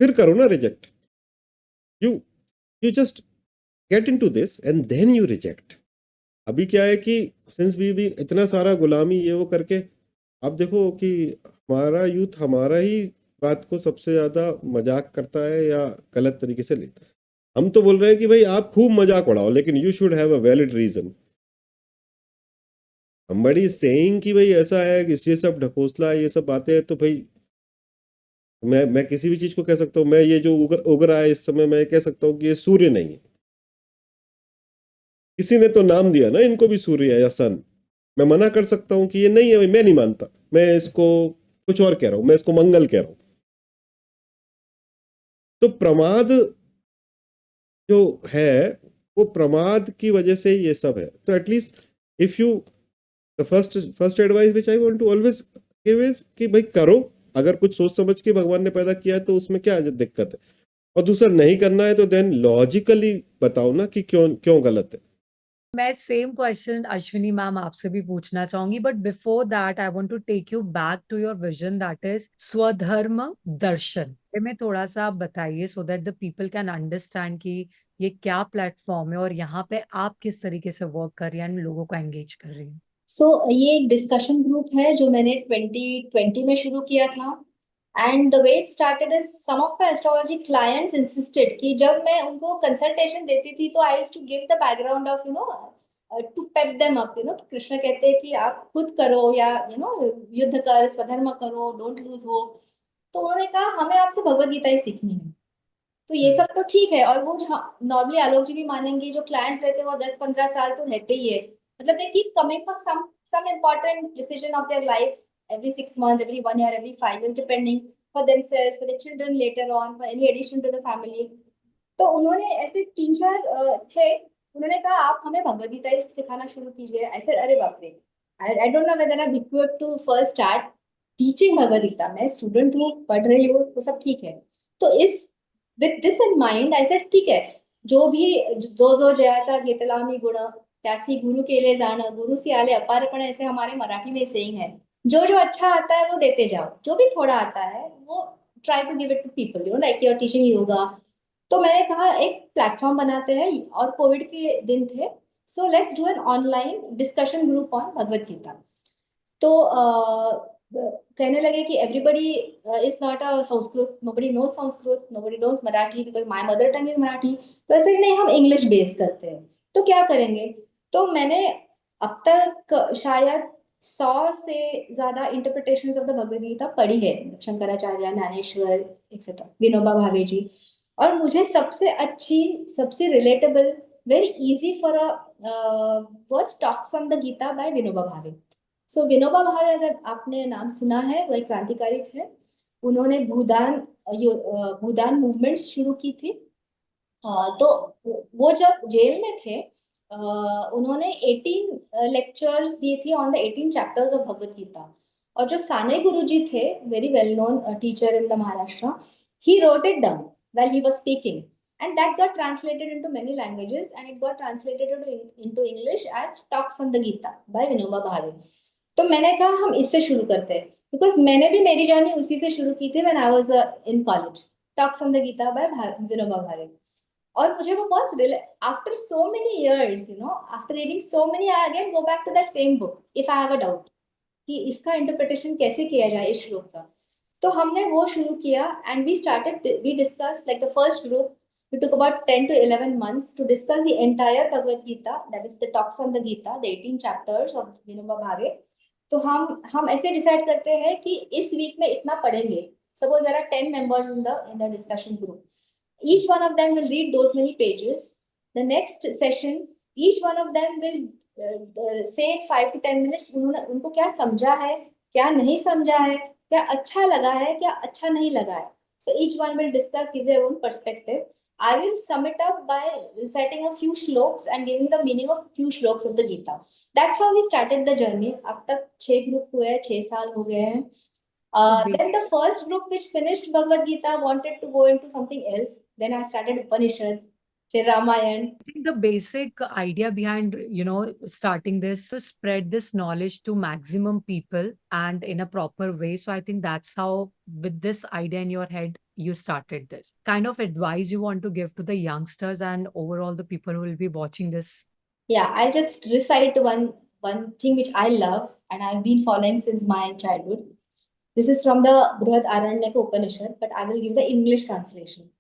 फिर करो ना reject. You you just get into this and then you reject. अभी क्या है कि सिंस वी भी इतना सारा गुलामी ये वो करके, आप देखो कि हमारा यूथ हमारा ही बात को सबसे ज्यादा मजाक करता है या गलत तरीके से लेता है। हम तो बोल रहे हैं कि भाई आप खूब मजाक उड़ाओ, लेकिन you should have a valid reason. हम बड़ी सेइंग कि भाई ऐसा है कि ये सब ढकोसला है, ये सब बातें हैं, तो भाई मैं किसी भी चीज को कह सकता हूँ। मैं ये जो उग रहा है इस समय, मैं कह सकता हूँ कि ये सूर्य नहीं है। किसी ने तो नाम दिया ना इनको भी सूर्य या सन। मैं मना कर सकता हूँ कि ये नहीं है, भाई मैं नहीं मानता, मैं इसको कुछ और कह रहा हूँ, मैं इसको मंगल कह रहा हूँ। तो प्रमाद जो है, वो प्रमाद की वजह से ये सब है। तो at least if you, the first advice which I want to always give is कि भाई करो, अगर कुछ सोच समझ के भगवान ने पैदा किया है तो उसमें क्या दिक्कत है। और दूसरा, नहीं करना है तो देन लॉजिकली बताओ ना कि क्यों क्यों गलत है। मैं सेम क्वेश्चन अश्विनी मैम आपसे भी पूछना चाहूंगी, but before that I want to take you back to your vision, that is स्वधर्म दर्शन में थोड़ा सा आप बताइए, so that the people can understand कि ये क्या प्लेटफॉर्म है और यहाँ पे आप किस तरीके से वर्क कर रही हैं एंड लोगों को एंगेज कर रही हैं। ये एक डिस्कशन ग्रुप है जो मैंने 2020 में शुरू किया था। And the way it started is some of my astrology clients insisted कि जब मैं उनको कंसल्टेशन देती थी तो I used to give the background of to pep them up. Krishna कहते हैं कि आप खुद करो या युद्ध कर, स्वधर्म करो, डोंट लूज होप। तो उन्होंने कहा हमें आपसे भगवत गीता ही सीखनी है। तो ये सब तो ठीक है, और वो जहाँ नॉर्मली आलोक जी भी मानेंगे, जो क्लाइंट्स रहते हैं वो 10-15 साल तो रहते ही है। मतलब they keep coming for some important decision of their life every 6 months, every 1 year, every 5 years, depending, for themselves, for their children later on, for any addition to the family. तो उन्होंने ऐसे 3-4 थे, उन्होंने कहा आप हमें भगवद गीता ही सिखाना शुरू कीजिए। ऐसे अरे बाप रे, I don't know whether I am equipped to first start teaching Bhagavad Gita. मैं स्टूडेंट हूँ, पढ़ रही हूँ, वो सब ठीक है, तो इस with this in mind I said ठीक है, जो भी जो जयाचा घेतला मी गुण त्यासी गुरु केले जाण, गुरुसी आले अपारपण, ऐसे हमारे मराठी में सेइंग है। जो जो अच्छा आता है वो देते जाओ, जो भी थोड़ा आता है वो try to give it to people, you know, like you are teaching yoga. तो मैंने कहा एक प्लेटफॉर्म बनाते हैं, और कोविड के दिन थे, so let's do an online discussion group on Bhagavad Gita. तो कहने लगे कि everybody is not a Sanskrit, nobody knows Sanskrit, nobody knows Marathi, because my mother tongue is Marathi. तो ऐसे नहीं, हम इंग्लिश बेस करते हैं, तो क्या करेंगे। तो मैंने अब तक शायद 100 से ज्यादा interpretations of the Bhagavad Gita पढ़ी है, शंकराचार्य, ज्ञानेश्वर, एक्सेट्रा, विनोबा भावे जी। और मुझे सबसे अच्छी, सबसे relatable, very easy for a was talks on the Gita by Vinoba Bhave. So Vinoba Bhave, अगर आपने नाम सुना है, वो एक क्रांतिकारी थे। उन्होंने भूदान मूवमेंट शुरू की थी। तो वो जब जेल में थे, उन्होंने 18 लेक्चर्स दिए थे on the 18 chapters of Bhagavad Gita. और जो साने गुरु जी थे, very well known teacher in the Maharashtra, he wrote it down while he was speaking, and that got translated into many languages, and it got translated into English as Talks on the Gita by Vinoba Bhave। तो मैंने कहा हम इससे शुरू करते हैं, because मैंने भी मेरी जर्नी उसी से शुरू की थी when I was in college, talks on the Gita by Vinoba Bhave. और मुझे वो बहुत after so many years, you know, after reading so many, I again go back to that same book if I have a doubt कि इसका interpretation कैसे किया जाए इस श्लोक का। तो हमने वो शुरू किया, and we discuss like the first group, we took about 10 to 11 months to discuss the entire Bhagavad Gita, that is the talks on the Gita, the 18 chapters of Vinoba Bhave। तो हम ऐसे डिसाइड करते हैं कि इस week में इतना पढ़ेंगे। Suppose there are 10 members in the discussion group, each one of them will read those many pages। the next session, each one of them will say 5 to 10 minutes, उन्होंने उनको क्या समझा है, क्या नहीं समझा है, क्या अच्छा लगा है, क्या अच्छा नहीं लगा है। So each one will discuss, give their own perspective। I will sum it up by reciting a few shloks and giving the meaning of few shloks of the Gita। That's how we started the journey। अब तक 6 group हुए हैं, 6 साल हो गए हैं। Then the first group which finished Bhagavad Gita wanted to go into something else। Then I started Upanishad, फिर Ramayan. I think the basic idea behind, starting this to spread this knowledge to maximum people and in a proper way. So I think that's how, with this idea in your head, you started this. Kind of advice you want to give to the youngsters and overall the people who will be watching this. Yeah, I'll just recite one thing which I love and I've been following since my childhood. This is from the Brihad Aranyaka Upanishad, but I will give the English translation.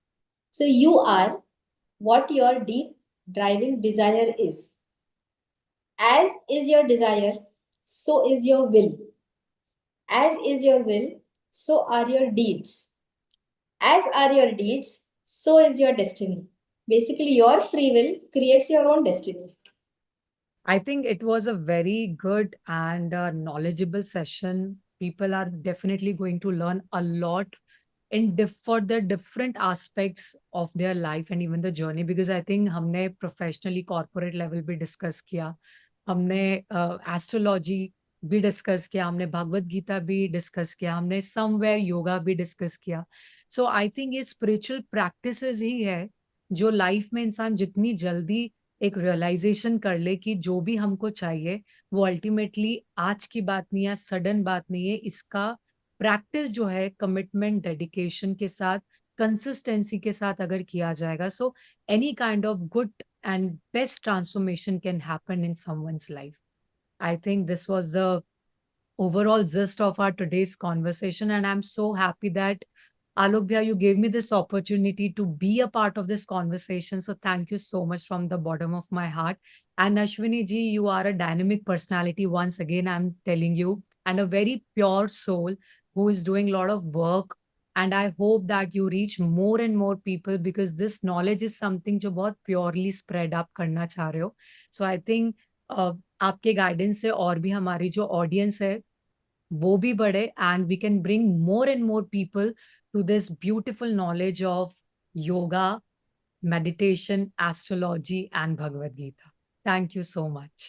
So you are what your deep driving desire is. As is your desire, so is your will. As is your will, so are your deeds. As are your deeds, so is your destiny. Basically, your free will creates your own destiny. I think it was a very good and knowledgeable session. People are definitely going to learn a lot for the different aspects of their life and even the journey, because I think हमने professionally corporate level भी discuss किया, हमने astrology भी discuss किया, हमने भगवत गीता भी discuss किया, हमने somewhere yoga भी discuss किया। So I think ये spiritual practices ही है जो लाइफ में इंसान जितनी जल्दी एक रियलाइजेशन कर ले कि जो भी हमको चाहिए वो अल्टीमेटली आज की बात नहीं है, सडन बात नहीं है, इसका प्रैक्टिस जो है कमिटमेंट, डेडिकेशन के साथ, कंसिस्टेंसी के साथ अगर किया जाएगा, so any kind of good and best transformation can happen in someone's life. I think this was the overall gist of our today's conversation, and I'm so happy that Alok Bhaiya, you gave me this opportunity to be a part of this conversation. So thank you so much from the bottom of my heart. And Ashwini ji, you are a dynamic personality. Once again, I'm telling you, and a very pure soul who is doing a lot of work. And I hope that you reach more and more people, because this knowledge is something जो बहुत purely spread up करना चाह रहे हो. So I think आपके guidance से और भी हमारी जो ऑडियंस है वो भी बढ़े, and we can bring more and more people to this beautiful knowledge of yoga, meditation, astrology, and Bhagavad Gita. Thank you so much.